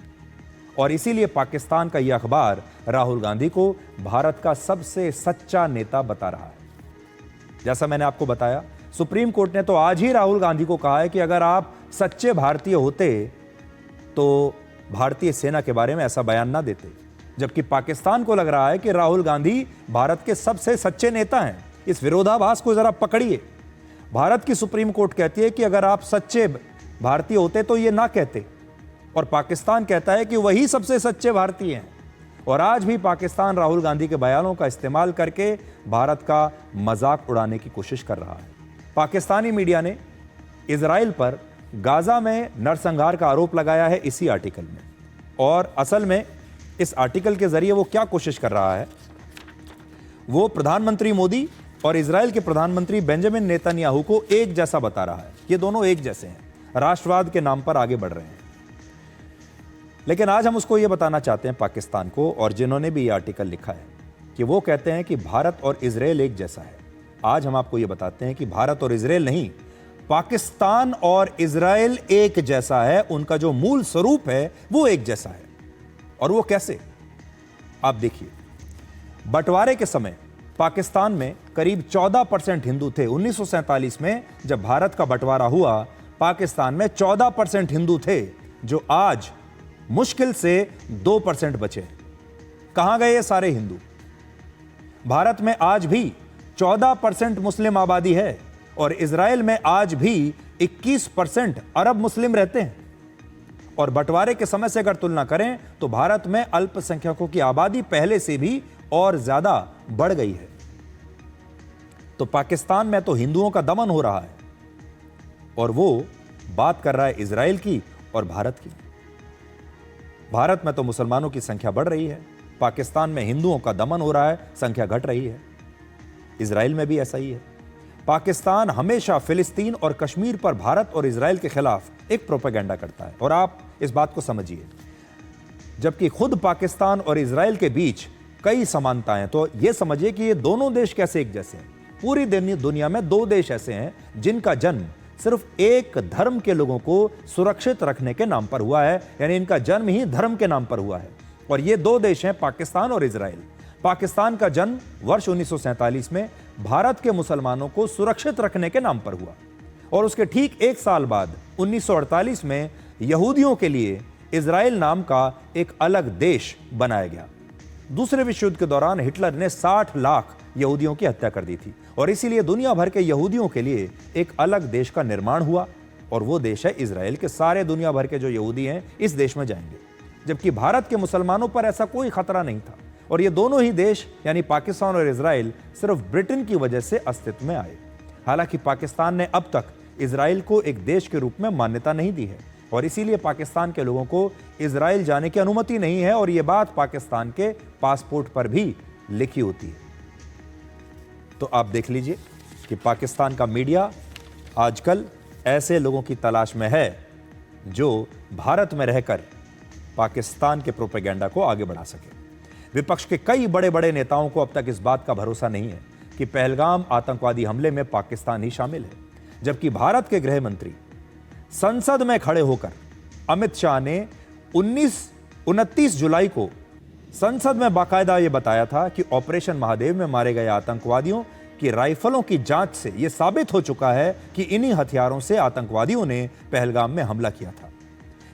और इसीलिए पाकिस्तान का यह अखबार राहुल गांधी को भारत का सबसे सच्चा नेता बता रहा है। जैसा मैंने आपको बताया, सुप्रीम कोर्ट ने तो आज ही राहुल गांधी को कहा है कि अगर आप सच्चे भारतीय होते तो भारतीय सेना के बारे में ऐसा बयान ना देते। जबकि पाकिस्तान को लग रहा है कि राहुल गांधी भारत के सबसे सच्चे नेता हैं। इस विरोधाभास को जरा पकड़िए। भारत की सुप्रीम कोर्ट कहती है कि अगर आप सच्चे भारतीय होते तो ये ना कहते और पाकिस्तान कहता है कि वही सबसे सच्चे भारतीय हैं। और आज भी पाकिस्तान राहुल गांधी के बयानों का इस्तेमाल करके भारत का मजाक उड़ाने की कोशिश कर रहा है। पाकिस्तानी मीडिया ने इजराइल पर गाजा में नरसंहार का आरोप लगाया है इसी आर्टिकल में। और असल में इस आर्टिकल के जरिए वो क्या कोशिश कर रहा है, वो प्रधानमंत्री मोदी और इजराइल के प्रधानमंत्री बेंजामिन नेतन्याहू को एक जैसा बता रहा है। ये दोनों एक जैसे हैं, राष्ट्रवाद के नाम पर आगे बढ़ रहे हैं। लेकिन आज हम उसको ये बताना चाहते हैं पाकिस्तान को, और जिन्होंने भी ये आर्टिकल लिखा है, कि वो कहते हैं कि भारत और इजराइल एक जैसा है। आज हम आपको यह बताते हैं कि भारत और इजराइल नहीं, पाकिस्तान और इजराइल एक जैसा है। उनका जो मूल स्वरूप है वो एक जैसा है। और वो कैसे, आप देखिए। बंटवारे के समय पाकिस्तान में करीब 14% हिंदू थे। 1947 में जब भारत का बंटवारा हुआ, पाकिस्तान में 14% हिंदू थे, जो आज मुश्किल से 2% बचे। कहां गए ये सारे हिंदू? भारत में आज भी 14% मुस्लिम आबादी है और इजराइल में आज भी 21% अरब मुस्लिम रहते हैं। और बंटवारे के समय से अगर तुलना करें तो भारत में अल्पसंख्यकों की आबादी पहले से भी और ज्यादा बढ़ गई है। तो पाकिस्तान में तो हिंदुओं का दमन हो रहा है और वो बात कर रहा है इजराइल की और भारत की। भारत में तो मुसलमानों की संख्या बढ़ रही है, पाकिस्तान में हिंदुओं का दमन हो रहा है, संख्या घट रही है। इजराइल में भी ऐसा ही है। पाकिस्तान हमेशा फिलिस्तीन और कश्मीर पर भारत और इजराइल के खिलाफ एक प्रोपेगेंडा करता है। और आप इस बात को समझिए, जबकि खुद पाकिस्तान और इजराइल के बीच कई समानताएं, तो यह समझिए कि ये दोनों देश कैसे एक जैसे हैं। पूरी दुनिया में दो देश ऐसे हैं जिनका जन्म सिर्फ एक धर्म के लोगों को सुरक्षित रखने के नाम पर हुआ है, यानी इनका जन्म ही धर्म के नाम पर हुआ है। और ये दो देश हैं पाकिस्तान और इजराइल। पाकिस्तान का जन्म वर्ष 1947 में भारत के मुसलमानों को सुरक्षित रखने के नाम पर हुआ और उसके ठीक एक साल बाद 1948 में यहूदियों के लिए इजराइल नाम का एक अलग देश बनाया गया। दूसरे विश्व युद्ध के दौरान हिटलर ने 60 लाख यहूदियों की हत्या कर दी थी और इसीलिए दुनिया भर के यहूदियों के लिए एक अलग देश का निर्माण हुआ और वो देश है इजराइल। के सारे दुनिया भर के जो यहूदी हैं इस देश में जाएंगे, जबकि भारत के मुसलमानों पर ऐसा कोई खतरा नहीं था। और ये दोनों ही देश यानी पाकिस्तान और इजराइल सिर्फ ब्रिटेन की वजह से अस्तित्व में आए। हालांकि पाकिस्तान ने अब तक इजराइल को एक देश के रूप में मान्यता नहीं दी है और इसीलिए पाकिस्तान के लोगों को इजराइल जाने की अनुमति नहीं है और यह बात पाकिस्तान के पासपोर्ट पर भी लिखी होती है। तो आप देख लीजिए कि पाकिस्तान का मीडिया आजकल ऐसे लोगों की तलाश में है जो भारत में रहकर पाकिस्तान के प्रोपेगेंडा को आगे बढ़ा सके। विपक्ष के कई बड़े बड़े नेताओं को अब तक इस बात का भरोसा नहीं है कि पहलगाम आतंकवादी हमले में पाकिस्तान ही शामिल है, जबकि भारत के गृह मंत्री संसद में खड़े होकर अमित शाह ने 29 जुलाई को संसद में बाकायदा यह बताया था कि ऑपरेशन महादेव में मारे गए आतंकवादियों की राइफलों की जांच से यह साबित हो चुका है कि इन्हीं हथियारों से आतंकवादियों ने पहलगाम में हमला किया था।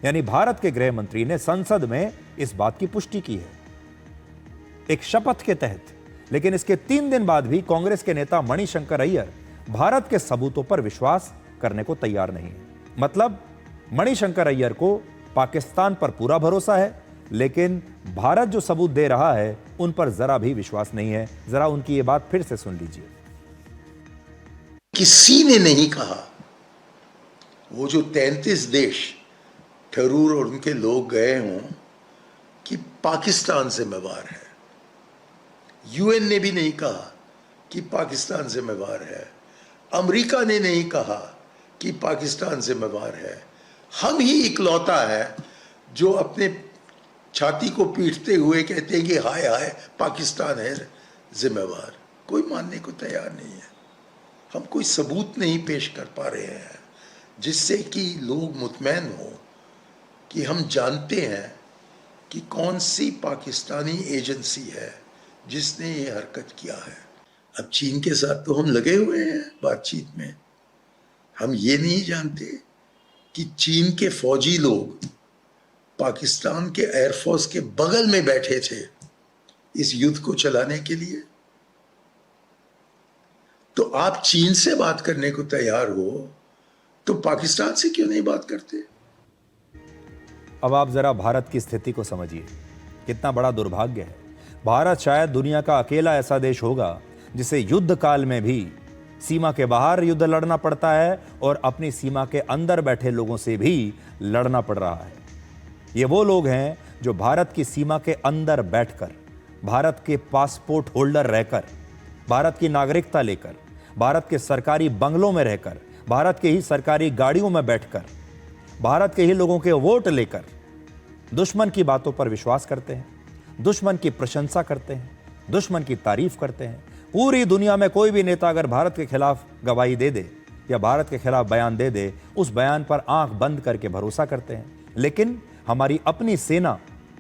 यानी भारत के गृह मंत्री ने संसद में इस बात की पुष्टि की है एक शपथ के तहत। लेकिन इसके 3 दिन बाद भी कांग्रेस के नेता मणिशंकर अय्यर भारत के सबूतों पर विश्वास करने को तैयार नहीं है। मतलब मणिशंकर अय्यर को पाकिस्तान पर पूरा भरोसा है, लेकिन भारत जो सबूत दे रहा है उन पर जरा भी विश्वास नहीं है। जरा उनकी ये बात फिर से सुन लीजिए। किसी ने नहीं कहा वो जो 33 देश थरूर और उनके लोग गए हों कि पाकिस्तान जिम्मेवार है। यूएन ने भी नहीं कहा कि पाकिस्तान जिम्मेवार है। अमेरिका ने नहीं कहा कि पाकिस्तान जिम्मेवार है। हम ही इकलौता है जो अपने छाती को पीटते हुए कहते हैं कि हाय हाय पाकिस्तान है जिम्मेवार। कोई मानने को तैयार नहीं है। हम कोई सबूत नहीं पेश कर पा रहे हैं जिससे कि लोग मुतमैन हो कि हम जानते हैं कि कौन सी पाकिस्तानी एजेंसी है जिसने ये हरकत किया है। अब चीन के साथ तो हम लगे हुए हैं बातचीत में। हम ये नहीं जानते कि चीन के फौजी लोग पाकिस्तान के एयरफोर्स के बगल में बैठे थे इस युद्ध को चलाने के लिए। तो आप चीन से बात करने को तैयार हो तो पाकिस्तान से क्यों नहीं बात करते? अब आप जरा भारत की स्थिति को समझिए, कितना बड़ा दुर्भाग्य है। भारत शायद दुनिया का अकेला ऐसा देश होगा जिसे युद्ध काल में भी सीमा के बाहर युद्ध लड़ना पड़ता है और अपनी सीमा के अंदर बैठे लोगों से भी लड़ना पड़ रहा है। ये वो लोग हैं जो भारत की सीमा के अंदर बैठकर, भारत के पासपोर्ट होल्डर रहकर, भारत की नागरिकता लेकर, भारत के सरकारी बंगलों में रहकर, भारत के ही सरकारी गाड़ियों में बैठकर, भारत के ही लोगों के वोट लेकर दुश्मन की बातों पर विश्वास करते हैं, दुश्मन की प्रशंसा करते हैं, दुश्मन की तारीफ करते हैं, पूरी दुनिया में कोई भी नेता अगर भारत के खिलाफ गवाही दे दे या भारत के खिलाफ बयान दे दे, उस बयान पर आंख बंद करके भरोसा करते हैं। लेकिन हमारी अपनी सेना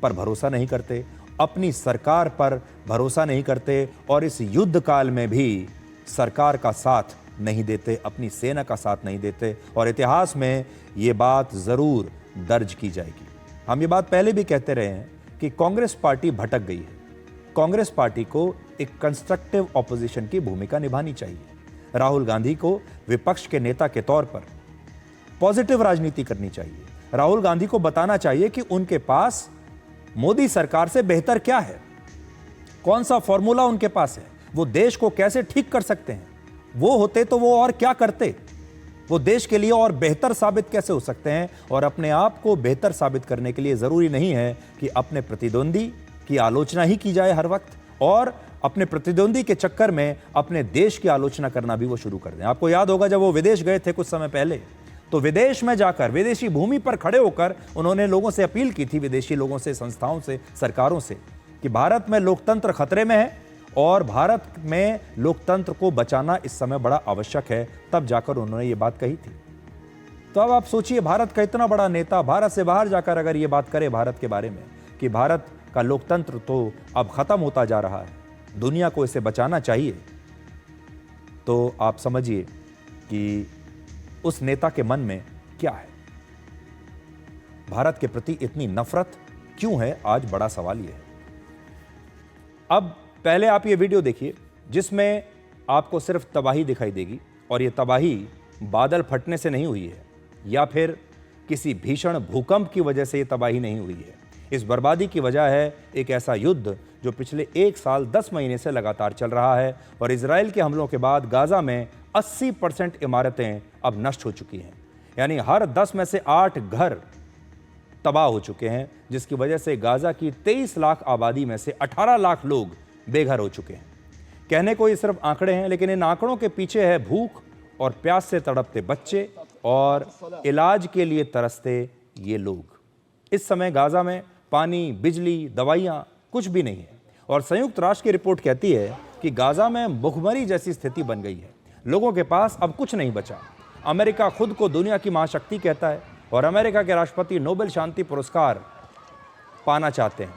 पर भरोसा नहीं करते, अपनी सरकार पर भरोसा नहीं करते और इस युद्ध काल में भी सरकार का साथ नहीं देते, अपनी सेना का साथ नहीं देते। और इतिहास में ये बात जरूर दर्ज की जाएगी। हम ये बात पहले भी कहते रहे हैं कि कांग्रेस पार्टी भटक गई है। कांग्रेस पार्टी को एक कंस्ट्रक्टिव ऑपोजिशन की भूमिका निभानी चाहिए। राहुल गांधी को विपक्ष के नेता के तौर पर पॉजिटिव राजनीति करनी चाहिए। राहुल गांधी को बताना चाहिए कि उनके पास मोदी सरकार से बेहतर क्या है, कौन सा फॉर्मूला उनके पास है, वो देश को कैसे ठीक कर सकते हैं। वो होते तो वो और क्या करते, वो देश के लिए और बेहतर साबित कैसे हो सकते हैं। और अपने आप को बेहतर साबित करने के लिए जरूरी नहीं है कि अपने प्रतिद्वंदी की आलोचना ही की जाए हर वक्त, और अपने प्रतिद्वंदी के चक्कर में अपने देश की आलोचना करना भी वो शुरू कर दें। आपको याद होगा जब वो विदेश गए थे कुछ समय पहले, तो विदेश में जाकर विदेशी भूमि पर खड़े होकर उन्होंने लोगों से अपील की थी, विदेशी लोगों से, संस्थाओं से, सरकारों से, कि भारत में लोकतंत्र खतरे में है और भारत में लोकतंत्र को बचाना इस समय बड़ा आवश्यक है। तब जाकर उन्होंने ये बात कही थी। तो अब आप सोचिए, भारत का इतना बड़ा नेता भारत से बाहर जाकर अगर ये बात करे भारत के बारे में कि भारत का लोकतंत्र तो अब खत्म होता जा रहा है, दुनिया को इसे बचाना चाहिए, तो आप समझिए कि उस नेता के मन में क्या है, भारत के प्रति इतनी नफरत क्यों है, आज बड़ा सवाल यह है। अब पहले आप ये वीडियो देखिए जिसमें आपको सिर्फ तबाही दिखाई देगी, और ये तबाही बादल फटने से नहीं हुई है या फिर किसी भीषण भूकंप की वजह से ये तबाही नहीं हुई है। इस बर्बादी की वजह है एक ऐसा युद्ध जो पिछले 1 साल 10 महीने से लगातार चल रहा है, और इजराइल के हमलों के बाद गाजा में 80% इमारतें अब नष्ट हो चुकी हैं। यानी हर 10 में से 8 घर तबाह हो चुके हैं, जिसकी वजह से गाजा की 23 लाख आबादी में से 18 लाख लोग बेघर हो चुके हैं। कहने को ये सिर्फ आंकड़े हैं, लेकिन इन आंकड़ों के पीछे है भूख और प्यास से तड़पते बच्चे और इलाज के लिए तरसते ये लोग। इस समय गाजा में पानी, बिजली, दवाइयां कुछ भी नहीं है, और संयुक्त राष्ट्र की रिपोर्ट कहती है कि गाजा में भुखमरी जैसी स्थिति बन गई है। लोगों के पास अब कुछ नहीं बचा। अमेरिका खुद को दुनिया की महाशक्ति कहता है, और अमेरिका के राष्ट्रपति नोबेल शांति पुरस्कार पाना चाहते हैं।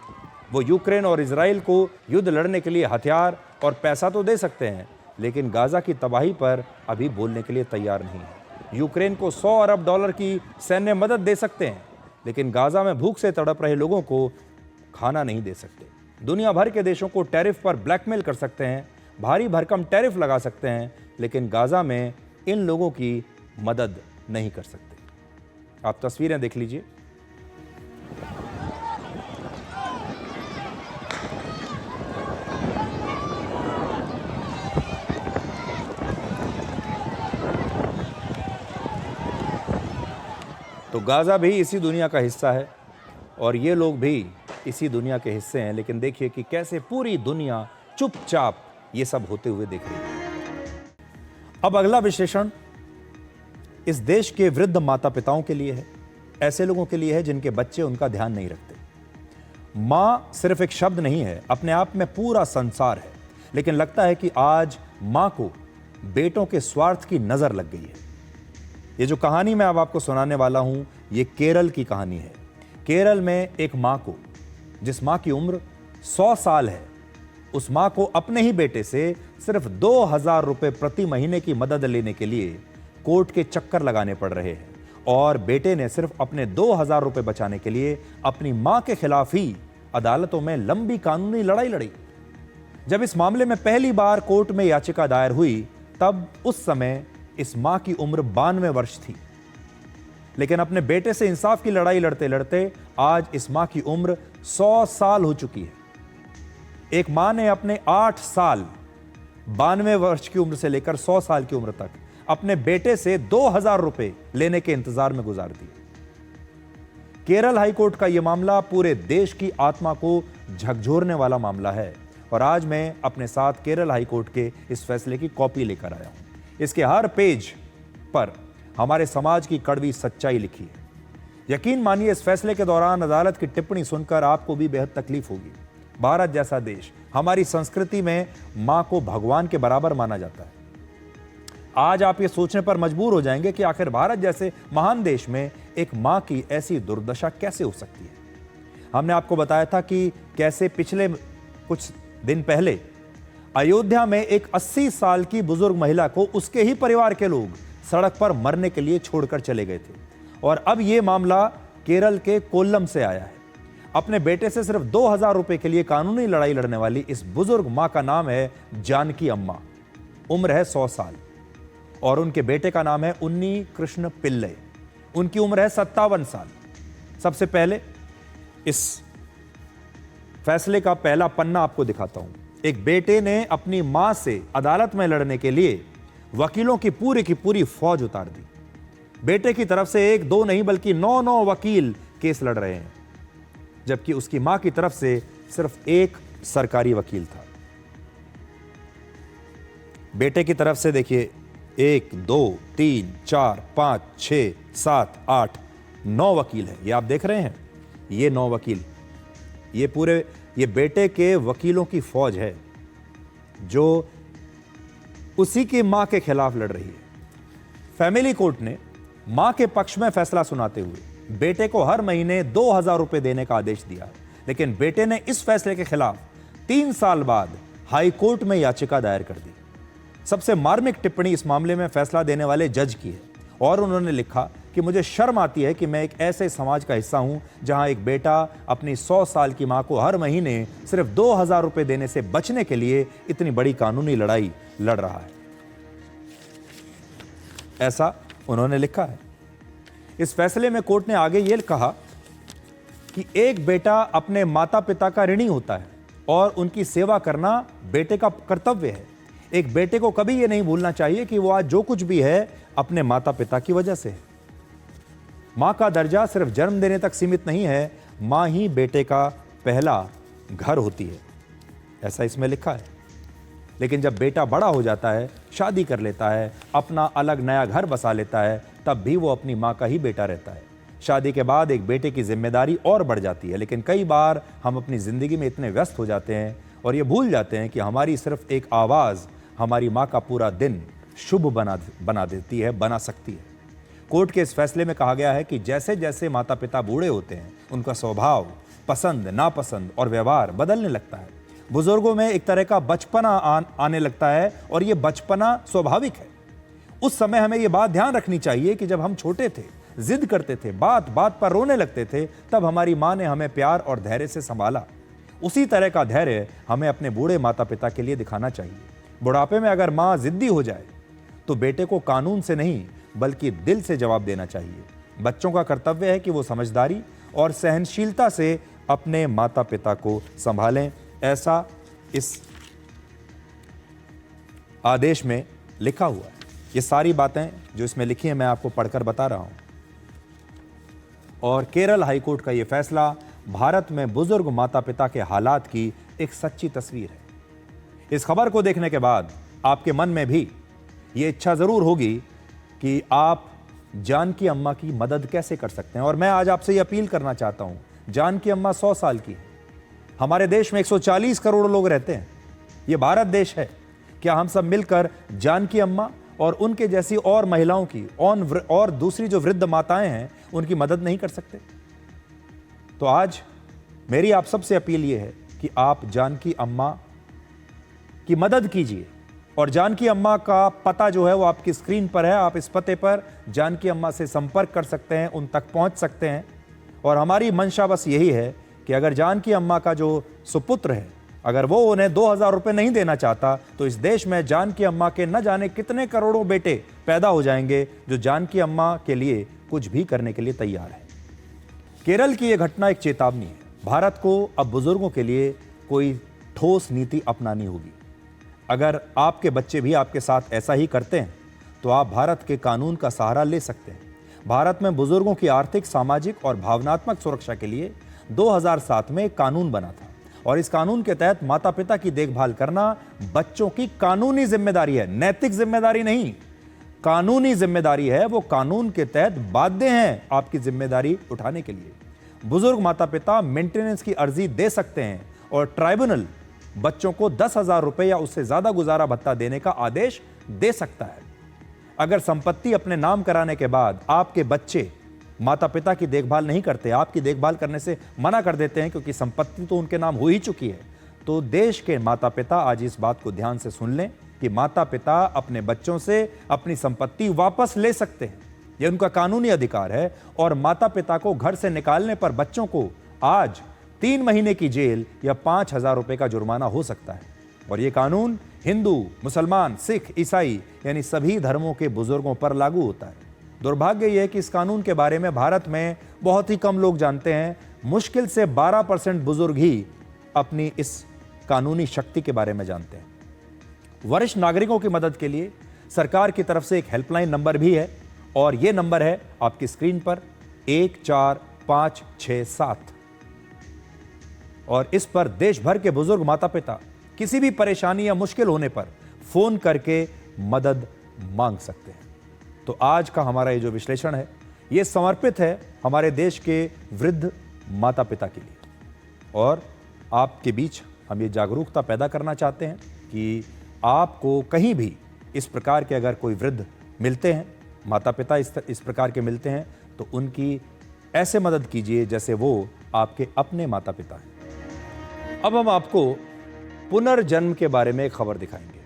वो यूक्रेन और इजराइल को युद्ध लड़ने के लिए हथियार और पैसा तो दे सकते हैं, लेकिन गाजा की तबाही पर अभी बोलने के लिए तैयार नहीं है। यूक्रेन को $100 अरब की सैन्य मदद दे सकते हैं, लेकिन गाजा में भूख से तड़प रहे लोगों को खाना नहीं दे सकते। दुनिया भर के देशों को टैरिफ पर ब्लैकमेल कर सकते हैं, भारी भरकम टैरिफ लगा सकते हैं, लेकिन गाजा में इन लोगों की मदद नहीं कर सकते। आप तस्वीरें देख लीजिए। तो गाजा भी इसी दुनिया का हिस्सा है और ये लोग भी इसी दुनिया के हिस्से हैं, लेकिन देखिए कि कैसे पूरी दुनिया चुपचाप ये सब होते हुए देख रही है। अब अगला विश्लेषण इस देश के वृद्ध माता पिताओं के लिए है, ऐसे लोगों के लिए है जिनके बच्चे उनका ध्यान नहीं रखते। माँ सिर्फ एक शब्द नहीं है, अपने आप में पूरा संसार है, लेकिन लगता है कि आज माँ को बेटों के स्वार्थ की नजर लग गई है। ये जो कहानी मैं अब आपको सुनाने वाला हूं, ये केरल की कहानी है। केरल में एक माँ को, जिस माँ की उम्र 100 साल है, उस माँ को अपने ही बेटे से सिर्फ 2000 रुपए प्रति महीने की मदद लेने के लिए कोर्ट के चक्कर लगाने पड़ रहे हैं, और बेटे ने सिर्फ अपने 2000 रुपए बचाने के लिए अपनी माँ के खिलाफ ही अदालतों में लंबी कानूनी लड़ाई लड़ी। जब इस मामले में पहली बार कोर्ट में याचिका दायर हुई, तब उस समय इस माँ की उम्र 92 वर्ष थी, लेकिन अपने बेटे से इंसाफ की लड़ाई लड़ते लड़ते आज इस माँ की उम्र 100 साल हो चुकी है। एक माँ ने अपने 8 साल 92 वर्ष की उम्र से लेकर 100 साल की उम्र तक अपने बेटे से 2000 रुपए लेने के इंतजार में गुजार दिए। केरल हाईकोर्ट का यह मामला पूरे देश की आत्मा को झकझोरने वाला मामला है, और आज मैं अपने साथ केरल हाईकोर्ट के इस फैसले की कॉपी लेकर आया हूं। इसके हर पेज पर हमारे समाज की कड़वी सच्चाई लिखी है। यकीन मानिए, इस फैसले के दौरान अदालत की टिप्पणी सुनकर आपको भी बेहद तकलीफ होगी। भारत जैसा देश, हमारी संस्कृति में मां को भगवान के बराबर माना जाता है। आज आप ये सोचने पर मजबूर हो जाएंगे कि आखिर भारत जैसे महान देश में एक मां की ऐसी दुर्दशा कैसे हो सकती है। हमने आपको बताया था कि कैसे पिछले कुछ दिन पहले अयोध्या में एक 80 साल की बुजुर्ग महिला को उसके ही परिवार के लोग सड़क पर मरने के लिए छोड़कर चले गए थे। और अब यह मामला केरल के कोल्लम से आया है। अपने बेटे से सिर्फ 2000 रुपए के लिए कानूनी लड़ाई लड़ने वाली इस बुजुर्ग मां का नाम है जानकी अम्मा। उम्र है 100 साल और उनके बेटे का नाम है उन्नी कृष्ण पिल्ले। उनकी उम्र है 57 साल। सबसे पहले इस फैसले का पहला पन्ना आपको दिखाता हूं। एक बेटे ने अपनी मां से अदालत में लड़ने के लिए वकीलों की पूरी फौज उतार दी। बेटे की तरफ से 1-2 नहीं बल्कि 9 वकील केस लड़ रहे हैं, जबकि उसकी मां की तरफ से सिर्फ एक सरकारी वकील था। बेटे की तरफ से देखिए 1, 2, 3, 4, 5, 6, 7, 8, 9 वकील हैं। ये आप देख रहे हैं, ये 9 वकील, ये बेटे के वकीलों की फौज है जो उसी की मां के खिलाफ लड़ रही है। फैमिली कोर्ट ने मां के पक्ष में फैसला सुनाते हुए बेटे को हर महीने 2000 रुपए देने का आदेश दिया, लेकिन बेटे ने इस फैसले के खिलाफ 3 साल बाद हाई कोर्ट में याचिका दायर कर दी। सबसे मार्मिक टिप्पणी इस मामले में फैसला देने वाले जज की है और उन्होंने लिखा कि मुझे शर्म आती है कि मैं एक ऐसे समाज का हिस्सा हूं जहां एक बेटा अपनी 100 साल की मां को हर महीने सिर्फ 2000 रुपए देने से बचने के लिए इतनी बड़ी कानूनी लड़ाई लड़ रहा है। ऐसा उन्होंने लिखा है। इस फैसले में कोर्ट ने आगे यह कहा कि एक बेटा अपने माता पिता का ऋणी होता है और उनकी सेवा करना बेटे का कर्तव्य है। एक बेटे को कभी यह नहीं भूलना चाहिए कि वो आज जो कुछ भी है अपने माता पिता की वजह से है। मां का दर्जा सिर्फ जन्म देने तक सीमित नहीं है, मां ही बेटे का पहला घर होती है, ऐसा इसमें लिखा है। लेकिन जब बेटा बड़ा हो जाता है, शादी कर लेता है, अपना अलग नया घर बसा लेता है, तब भी वो अपनी मां का ही बेटा रहता है। शादी के बाद एक बेटे की जिम्मेदारी और बढ़ जाती है, लेकिन कई बार हम अपनी जिंदगी में इतने व्यस्त हो जाते हैं और ये भूल जाते हैं कि हमारी सिर्फ एक आवाज हमारी मां का पूरा दिन शुभ बना देती है, बना सकती है। कोर्ट के इस फैसले में कहा गया है कि जैसे जैसे माता पिता बूढ़े होते हैं, उनका स्वभाव, पसंद, नापसंद और व्यवहार बदलने लगता है। बुजुर्गों में एक तरह का बचपना आने लगता है और यह बचपना स्वाभाविक है। उस समय हमें यह बात ध्यान रखनी चाहिए कि जब हम छोटे थे, जिद करते थे, बात बात पर रोने लगते थे, तब हमारी मां ने हमें प्यार और धैर्य से संभाला। उसी तरह का धैर्य हमें अपने बूढ़े माता पिता के लिए दिखाना चाहिए। बुढ़ापे में अगर मां जिद्दी हो जाए तो बेटे को कानून से नहीं बल्कि दिल से जवाब देना चाहिए। बच्चों का कर्तव्य है कि वो समझदारी और सहनशीलता से अपने माता पिता को संभालें, ऐसा इस आदेश में लिखा हुआ है। ये सारी बातें जो इसमें लिखी हैं मैं आपको पढ़कर बता रहा हूं। और केरल हाईकोर्ट का ये फैसला भारत में बुजुर्ग माता पिता के हालात की एक सच्ची तस्वीर है। इस खबर को देखने के बाद आपके मन में भी ये इच्छा जरूर होगी कि आप जानकी अम्मा की मदद कैसे कर सकते हैं। और मैं आज आपसे ये अपील करना चाहता हूं, जानकी अम्मा 100 साल की है। हमारे देश में 140 करोड़ लोग रहते हैं, ये भारत देश है। क्या हम सब मिलकर जानकी अम्मा और उनके जैसी और महिलाओं की और दूसरी जो वृद्ध माताएं हैं उनकी मदद नहीं कर सकते? तो आज मेरी आप सबसे अपील ये है कि आप जानकी अम्मा की मदद कीजिए। और जानकी अम्मा का पता जो है वो आपकी स्क्रीन पर है। आप इस पते पर जानकी अम्मा से संपर्क कर सकते हैं, उन तक पहुंच सकते हैं। और हमारी मंशा बस यही है कि अगर जानकी अम्मा का जो सुपुत्र है, अगर वो उन्हें 2000 रुपये नहीं देना चाहता, तो इस देश में जानकी अम्मा के न जाने कितने करोड़ों बेटे पैदा हो जाएंगे जो जानकी अम्मा के लिए कुछ भी करने के लिए तैयार है। केरल की यह घटना एक चेतावनी है। भारत को अब बुजुर्गों के लिए कोई ठोस नीति अपनानी होगी। अगर आपके बच्चे भी आपके साथ ऐसा ही करते हैं तो आप भारत के कानून का सहारा ले सकते हैं। भारत में बुजुर्गों की आर्थिक, सामाजिक और भावनात्मक सुरक्षा के लिए 2007 में एक कानून बना था और इस कानून के तहत माता पिता की देखभाल करना बच्चों की कानूनी जिम्मेदारी है, नैतिक जिम्मेदारी नहीं, कानूनी जिम्मेदारी है। वो कानून के तहत बाध्य हैं आपकी जिम्मेदारी उठाने के लिए। बुजुर्ग माता पिता मेंटेनेंस की अर्जी दे सकते हैं और ट्राइब्यूनल बच्चों को 10,000 रुपए या उससे ज्यादा गुजारा भत्ता देने का आदेश दे सकता है। अगर संपत्ति अपने नाम कराने के बाद आपके बच्चे माता पिता की देखभाल नहीं करते, आपकी देखभाल करने से मना कर देते हैं क्योंकि संपत्ति तो उनके नाम हो ही चुकी है, तो देश के माता पिता आज इस बात को ध्यान से सुन लें कि माता पिता अपने बच्चों से अपनी संपत्ति वापस ले सकते हैं। यह उनका कानूनी अधिकार है और माता पिता को घर से निकालने पर बच्चों को आज 3 महीने की जेल या 5,000 रुपए का जुर्माना हो सकता है। और यह कानून हिंदू, मुसलमान, सिख, ईसाई यानी सभी धर्मों के बुजुर्गों पर लागू होता है। दुर्भाग्य यह है कि इस कानून के बारे में भारत में बहुत ही कम लोग जानते हैं। मुश्किल से 12% बुजुर्ग ही अपनी इस कानूनी शक्ति के बारे में जानते हैं। वरिष्ठ नागरिकों की मदद के लिए सरकार की तरफ से एक हेल्पलाइन नंबर भी है और यह नंबर है आपकी स्क्रीन पर 14567 और इस पर देश भर के बुजुर्ग माता पिता किसी भी परेशानी या मुश्किल होने पर फोन करके मदद मांग सकते हैं। तो आज का हमारा ये जो विश्लेषण है ये समर्पित है हमारे देश के वृद्ध माता पिता के लिए और आपके बीच हम ये जागरूकता पैदा करना चाहते हैं कि आपको कहीं भी इस प्रकार के अगर कोई वृद्ध मिलते हैं, माता पिता इस प्रकार के मिलते हैं, तो उनकी ऐसे मदद कीजिए जैसे वो आपके अपने माता पिता हैं। अब हम आपको पुनर्जन्म के बारे में एक खबर दिखाएंगे।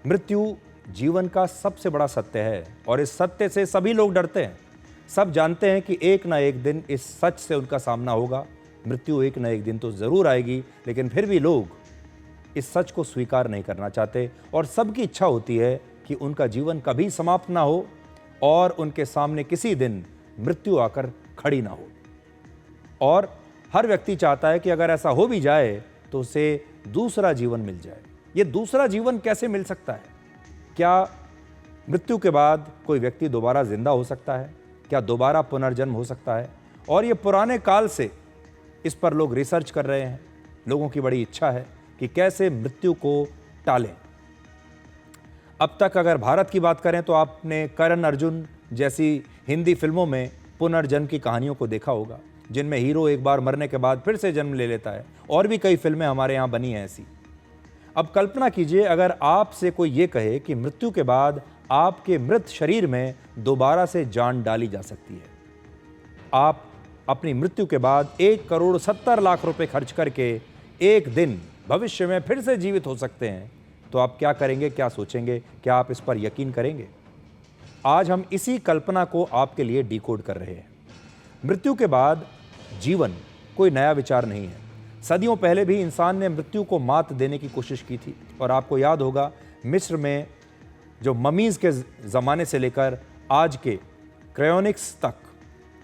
मृत्यु जीवन का सबसे बड़ा सत्य है और इस सत्य से सभी लोग डरते हैं। सब जानते हैं कि एक ना एक दिन इस सच से उनका सामना होगा। मृत्यु एक ना एक दिन तो जरूर आएगी, लेकिन फिर भी लोग इस सच को स्वीकार नहीं करना चाहते और सबकी इच्छा होती है कि उनका जीवन कभी समाप्त ना हो और उनके सामने किसी दिन मृत्यु आकर खड़ी ना हो। और हर व्यक्ति चाहता है कि अगर ऐसा हो भी जाए तो उसे दूसरा जीवन मिल जाए। ये दूसरा जीवन कैसे मिल सकता है? क्या मृत्यु के बाद कोई व्यक्ति दोबारा जिंदा हो सकता है? क्या दोबारा पुनर्जन्म हो सकता है? और ये पुराने काल से इस पर लोग रिसर्च कर रहे हैं। लोगों की बड़ी इच्छा है कि कैसे मृत्यु को टालें। अब तक अगर भारत की बात करें तो आपने करण अर्जुन जैसी हिंदी फिल्मों में पुनर्जन्म की कहानियों को देखा होगा, जिनमें हीरो एक बार मरने के बाद फिर से जन्म ले लेता है। और भी कई फिल्में हमारे यहाँ बनी हैं ऐसी। अब कल्पना कीजिए अगर आपसे कोई ये कहे कि मृत्यु के बाद आपके मृत शरीर में दोबारा से जान डाली जा सकती है। आप अपनी मृत्यु के बाद 1,70,00,000 रुपए खर्च करके एक दिन भविष्य में फिर से जीवित हो सकते हैं, तो आप क्या करेंगे, क्या सोचेंगे? क्या आप इस पर यकीन करेंगे? आज हम इसी कल्पना को आपके लिए डिकोड कर रहे हैं। मृत्यु के बाद जीवन कोई नया विचार नहीं है। सदियों पहले भी इंसान ने मृत्यु को मात देने की कोशिश की थी और आपको याद होगा मिस्र में जो ममीज के ज़माने से लेकर आज के क्रायोनिक्स तक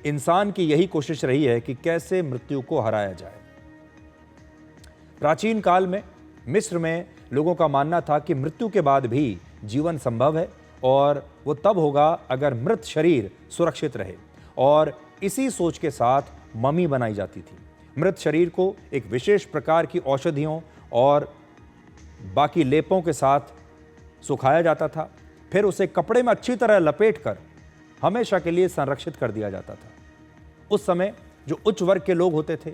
इंसान की यही कोशिश रही है कि कैसे मृत्यु को हराया जाए। प्राचीन काल में मिस्र में लोगों का मानना था कि मृत्यु के बाद भी जीवन संभव है और वो तब होगा अगर मृत शरीर सुरक्षित रहे, और इसी सोच के साथ ममी बनाई जाती थी। मृत शरीर को एक विशेष प्रकार की औषधियों और बाकी लेपों के साथ सुखाया जाता था, फिर उसे कपड़े में अच्छी तरह लपेटकर हमेशा के लिए संरक्षित कर दिया जाता था। उस समय जो उच्च वर्ग के लोग होते थे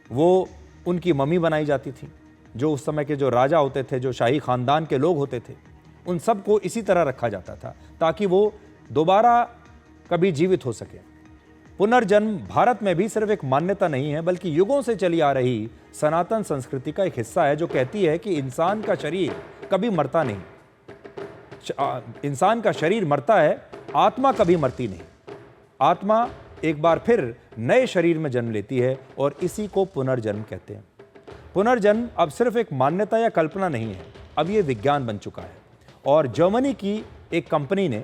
वो उनकी मम्मी बनाई जाती थी। जो उस समय के जो राजा होते थे, जो शाही खानदान के लोग होते थे, उन सबको इसी तरह रखा जाता था ताकि वो दोबारा कभी जीवित हो सके। पुनर्जन्म भारत में भी सिर्फ एक मान्यता नहीं है, बल्कि युगों से चली आ रही सनातन संस्कृति का एक हिस्सा है, जो कहती है कि इंसान का शरीर कभी मरता नहीं। इंसान का शरीर मरता है, आत्मा कभी मरती नहीं। आत्मा एक बार फिर नए शरीर में जन्म लेती है और इसी को पुनर्जन्म कहते हैं। पुनर्जन्म अब सिर्फ एक मान्यता या कल्पना नहीं है, अब ये विज्ञान बन चुका है। और जर्मनी की एक कंपनी ने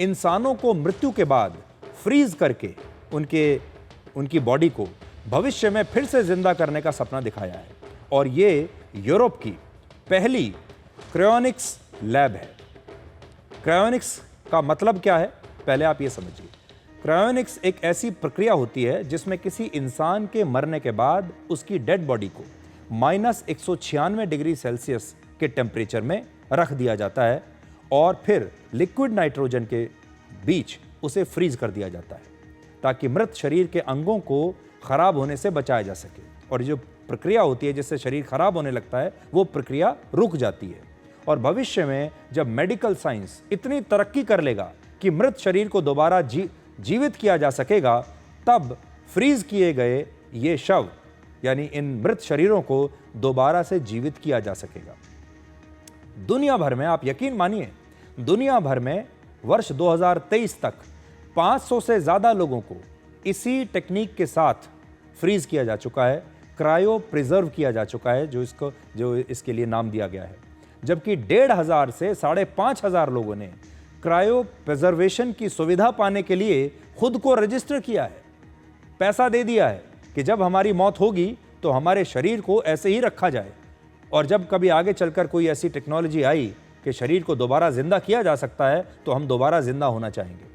इंसानों को मृत्यु के बाद फ्रीज करके उनकी बॉडी को भविष्य में फिर से जिंदा करने का सपना दिखाया है। और ये यूरोप की पहली क्रायोनिक्स लैब है। क्रायोनिक्स का मतलब क्या है, पहले आप ये समझिए। क्रायोनिक्स एक ऐसी प्रक्रिया होती है जिसमें किसी इंसान के मरने के बाद उसकी डेड बॉडी को -196 डिग्री सेल्सियस के टेम्परेचर में रख दिया जाता है और फिर लिक्विड नाइट्रोजन के बीच उसे फ्रीज कर दिया जाता है ताकि मृत शरीर के अंगों को खराब होने से बचाया जा सके। और जो प्रक्रिया होती है जिससे शरीर खराब होने लगता है, वो प्रक्रिया रुक जाती है। और भविष्य में जब मेडिकल साइंस इतनी तरक्की कर लेगा कि मृत शरीर को दोबारा जीवित किया जा सकेगा, तब फ्रीज किए गए ये शव यानी इन मृत शरीरों को दोबारा से जीवित किया जा सकेगा। दुनिया भर में, आप यकीन मानिए, दुनिया भर में वर्ष 2023 तक 500 से ज्यादा लोगों को इसी टेक्निक के साथ फ्रीज किया जा चुका है, क्रायो प्रिजर्व किया जा चुका है, जो इसके लिए नाम दिया गया है। जबकि 1500 से 5500 लोगों ने क्रायो प्रिजर्वेशन की सुविधा पाने के लिए खुद को रजिस्टर किया है, पैसा दे दिया है कि जब हमारी मौत होगी तो हमारे शरीर को ऐसे ही रखा जाए, और जब कभी आगे चलकर कोई ऐसी टेक्नोलॉजी आई कि शरीर को दोबारा जिंदा किया जा सकता है तो हम दोबारा जिंदा होना चाहेंगे।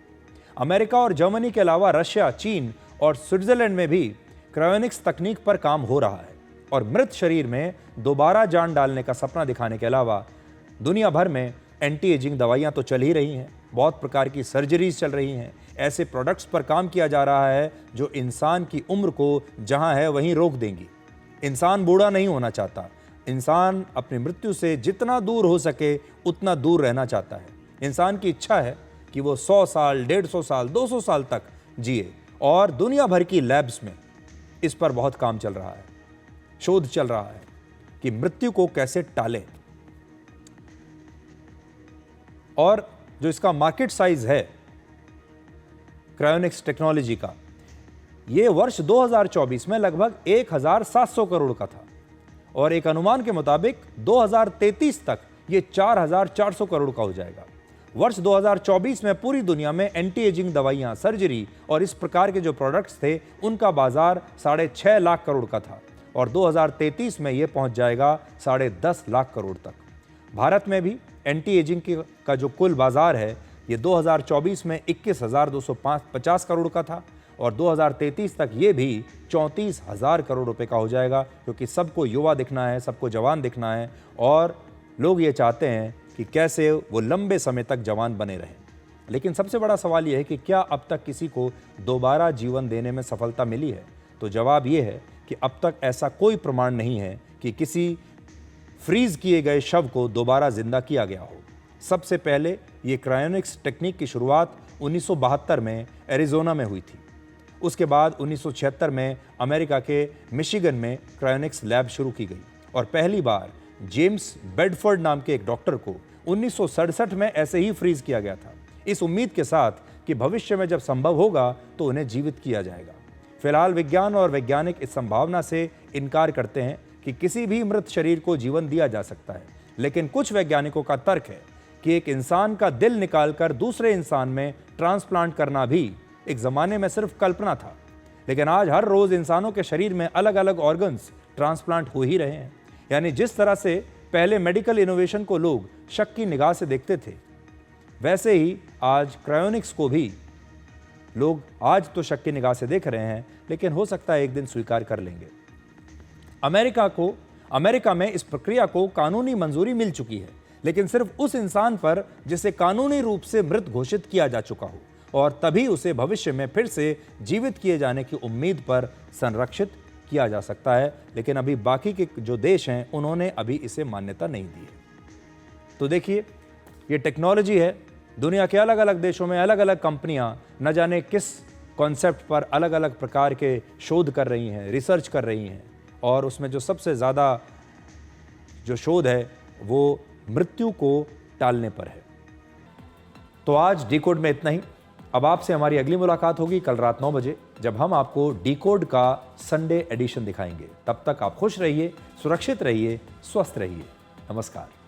अमेरिका और जर्मनी के अलावा रशिया, चीन और स्विट्जरलैंड में भी क्रायोनिक्स तकनीक पर काम हो रहा है, और मृत शरीर में दोबारा जान डालने का सपना दिखाने के अलावा दुनिया भर में एंटी एजिंग दवाइयाँ तो चल ही रही हैं, बहुत प्रकार की सर्जरीज चल रही हैं, ऐसे प्रोडक्ट्स पर काम किया जा रहा है जो इंसान की उम्र को जहाँ है वहीं रोक देंगी। इंसान बूढ़ा नहीं होना चाहता, इंसान अपनी मृत्यु से जितना दूर हो सके उतना दूर रहना चाहता है। इंसान की इच्छा है कि वो 100 साल, 150 साल, 200 साल तक जिए, और दुनिया भर की लैब्स में इस पर बहुत काम चल रहा है, शोध चल रहा है कि मृत्यु को कैसे टालें। और जो इसका मार्केट साइज है क्रायोनिक्स टेक्नोलॉजी का, ये वर्ष 2024 में लगभग 1700 करोड़ का था, और एक अनुमान के मुताबिक 2033 तक ये 4400 करोड़ का हो जाएगा। वर्ष 2024 में पूरी दुनिया में एंटी एजिंग दवाइयां, सर्जरी और इस प्रकार के जो प्रोडक्ट्स थे उनका बाजार 6.5 लाख करोड़ का था, और 2033 में ये पहुंच जाएगा 10.5 लाख करोड़ तक। भारत में भी एंटी एजिंग का जो कुल बाजार है ये 2024 में 21,250 करोड़ का था, और 2033 तक ये भी 34,000 करोड़ रुपए का हो जाएगा, क्योंकि सबको युवा दिखना है, सबको जवान दिखना है, और लोग ये चाहते हैं कि कैसे वो लंबे समय तक जवान बने रहें। लेकिन सबसे बड़ा सवाल ये है कि क्या अब तक किसी को दोबारा जीवन देने में सफलता मिली है? तो जवाब ये है कि अब तक ऐसा कोई प्रमाण नहीं है कि किसी फ्रीज किए गए शव को दोबारा जिंदा किया गया हो। सबसे पहले ये क्रायोनिक्स टेक्निक की शुरुआत 1972 में एरिजोना में हुई थी। उसके बाद 1976 में अमेरिका के मिशिगन में क्रायोनिक्स लैब शुरू की गई, और पहली बार जेम्स बेडफोर्ड नाम के एक डॉक्टर को 1967 में ऐसे ही फ्रीज किया गया था, इस उम्मीद के साथ कि भविष्य में जब संभव होगा तो उन्हें जीवित किया जाएगा। फिलहाल विज्ञान और वैज्ञानिक इस संभावना से इनकार करते हैं कि किसी भी मृत शरीर को जीवन दिया जा सकता है, लेकिन कुछ वैज्ञानिकों का तर्क है कि एक इंसान का दिल निकालकर दूसरे इंसान में ट्रांसप्लांट करना भी एक ज़माने में सिर्फ कल्पना था, लेकिन आज हर रोज़ इंसानों के शरीर में अलग अलग ऑर्गन्स ट्रांसप्लांट हो ही रहे हैं। यानी जिस तरह से पहले मेडिकल इनोवेशन को लोग शक की निगाह से देखते थे, वैसे ही आज क्रायोनिक्स को भी लोग आज तो शक की निगाह से देख रहे हैं, लेकिन हो सकता है एक दिन स्वीकार कर लेंगे। अमेरिका में इस प्रक्रिया को कानूनी मंजूरी मिल चुकी है, लेकिन सिर्फ उस इंसान पर जिसे कानूनी रूप से मृत घोषित किया जा चुका हो, और तभी उसे भविष्य में फिर से जीवित किए जाने की उम्मीद पर संरक्षित किया जा सकता है। लेकिन अभी बाकी के जो देश हैं उन्होंने अभी इसे मान्यता नहीं दी है। तो देखिए, ये टेक्नोलॉजी है, दुनिया के अलग अलग देशों में अलग अलग कंपनियां न जाने किस कॉन्सेप्ट पर अलग अलग प्रकार के शोध कर रही हैं, रिसर्च कर रही हैं, और उसमें जो सबसे ज़्यादा जो शोध है वो मृत्यु को टालने पर है। तो आज डिकोड में इतना ही। अब आपसे हमारी अगली मुलाकात होगी कल रात 9 बजे, जब हम आपको डिकोड का संडे एडिशन दिखाएंगे। तब तक आप खुश रहिए, सुरक्षित रहिए, स्वस्थ रहिए। नमस्कार।